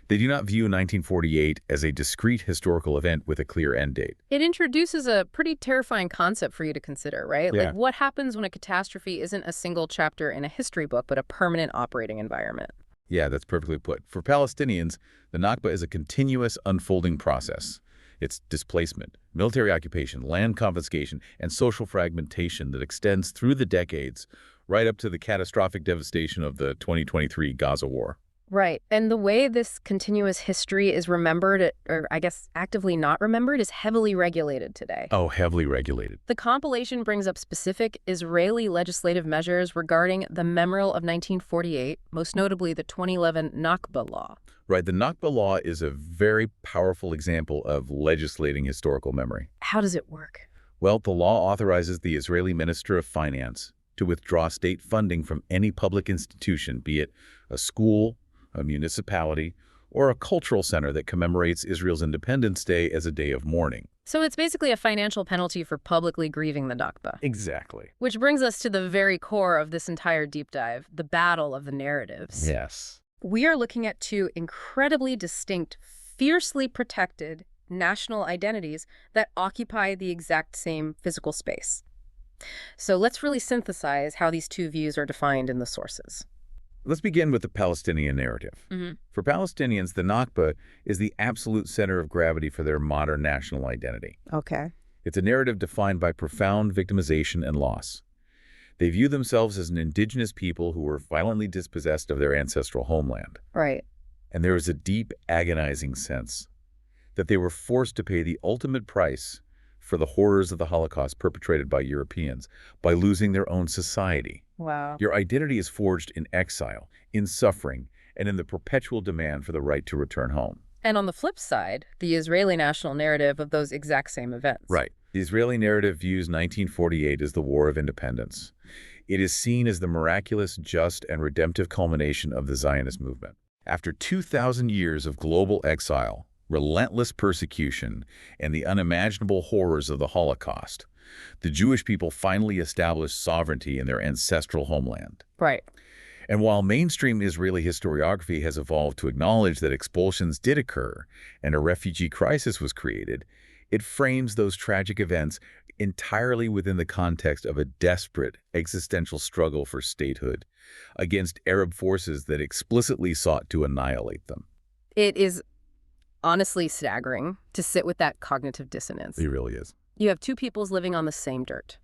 They do not view 1948 as a discrete historical event with a clear end date. It introduces a pretty terrifying concept for you to consider, right? Yeah. Like, what happens when a catastrophe isn't a single chapter in a history book, but a permanent operating environment? Yeah, that's perfectly put. For Palestinians, the Nakba is a continuous unfolding process. It's displacement, military occupation, land confiscation, and social fragmentation that extends through the decades, right up to the catastrophic devastation of the 2023 Gaza war. Right. And the way this continuous history is remembered, or I guess actively not remembered, is heavily regulated today. Oh, heavily regulated. The compilation brings up specific Israeli legislative measures regarding the Memorial of 1948, most notably the 2011 Nakba law. Right, the Nakba law is a very powerful example of legislating historical memory. How does it work? Well, the law authorizes the Israeli Minister of Finance to withdraw state funding from any public institution, be it a school, a municipality, or a cultural center that commemorates Israel's Independence Day as a day of mourning. So it's basically a financial penalty for publicly grieving the Nakba. Exactly. Which brings us to the very core of this entire deep dive, the battle of the narratives. Yes. We are looking at two incredibly distinct, fiercely protected national identities that occupy the exact same physical space. So let's really synthesize how these two views are defined in the sources. Let's begin with the Palestinian narrative. For Palestinians, the Nakba is the absolute center of gravity for their modern national identity. Okay. It's a narrative defined by profound victimization and loss. They view themselves as an indigenous people who were violently dispossessed of their ancestral homeland. Right. And there is a deep, agonizing sense that they were forced to pay the ultimate price for the horrors of the Holocaust perpetrated by Europeans by losing their own society. Wow. Your identity is forged in exile, in suffering, and in the perpetual demand for the right to return home. And on the flip side, the Israeli national narrative of those exact same events. Right. The Israeli narrative views 1948 as the War of Independence. It is seen as the miraculous, just, and redemptive culmination of the Zionist movement. After 2,000 years of global exile, relentless persecution, and the unimaginable horrors of the Holocaust, the Jewish people finally established sovereignty in their ancestral homeland. Right. And while mainstream Israeli historiography has evolved to acknowledge that expulsions did occur and a refugee crisis was created, it frames those tragic events entirely within the context of a desperate existential struggle for statehood against Arab forces that explicitly sought to annihilate them. It is honestly staggering to sit with that cognitive dissonance. It really is. You have two peoples living on the same dirt.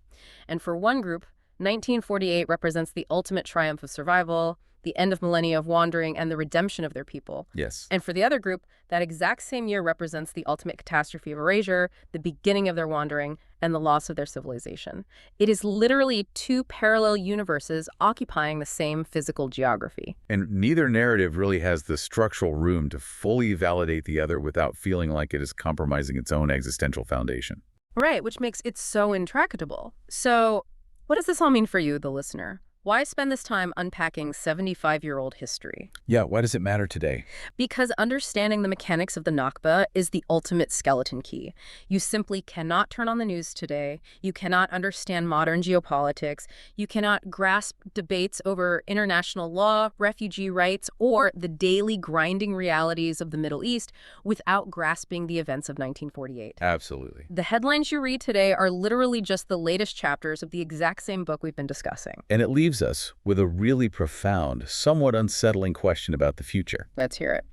And for one group, 1948 represents the ultimate triumph of survival, the end of millennia of wandering, and the redemption of their people. Yes. And for the other group, that exact same year represents the ultimate catastrophe of erasure, the beginning of their wandering, and the loss of their civilization. It is literally two parallel universes occupying the same physical geography. And neither narrative really has the structural room to fully validate the other without feeling like it is compromising its own existential foundation. Right, which makes it so intractable. So what does this all mean for you, the listener? Why spend this time unpacking 75-year-old history? Yeah, why does it matter today? Because understanding the mechanics of the Nakba is the ultimate skeleton key. You simply cannot turn on the news today. You cannot understand modern geopolitics. You cannot grasp debates over international law, refugee rights, or the daily grinding realities of the Middle East without grasping the events of 1948. Absolutely. The headlines you read today are literally just the latest chapters of the exact same book we've been discussing. And it leaves us with a really profound, somewhat unsettling question about the future. Let's hear it.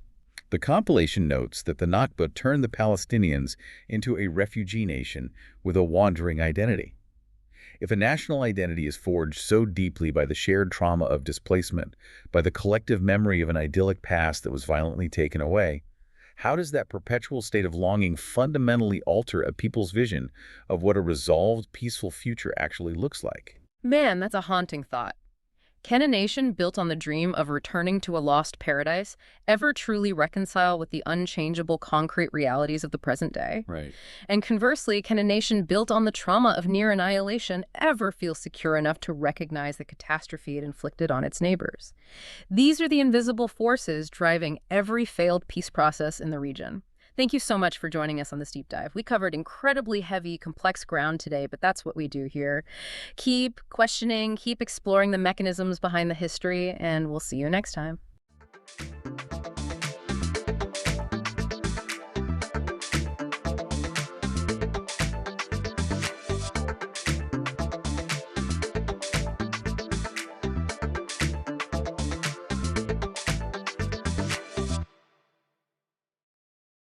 The compilation notes that the Nakba turned the Palestinians into a refugee nation with a wandering identity. If a national identity is forged so deeply by the shared trauma of displacement, by the collective memory of an idyllic past that was violently taken away, how does that perpetual state of longing fundamentally alter a people's vision of what a resolved, peaceful future actually looks like? Man, that's a haunting thought. Can a nation built on the dream of returning to a lost paradise ever truly reconcile with the unchangeable concrete realities of the present day? Right. And conversely, can a nation built on the trauma of near annihilation ever feel secure enough to recognize the catastrophe it inflicted on its neighbors? These are the invisible forces driving every failed peace process in the region. Thank you so much for joining us on this deep dive. We covered incredibly heavy, complex ground today, but that's what we do here. Keep questioning, keep exploring the mechanisms behind the history, and we'll see you next time.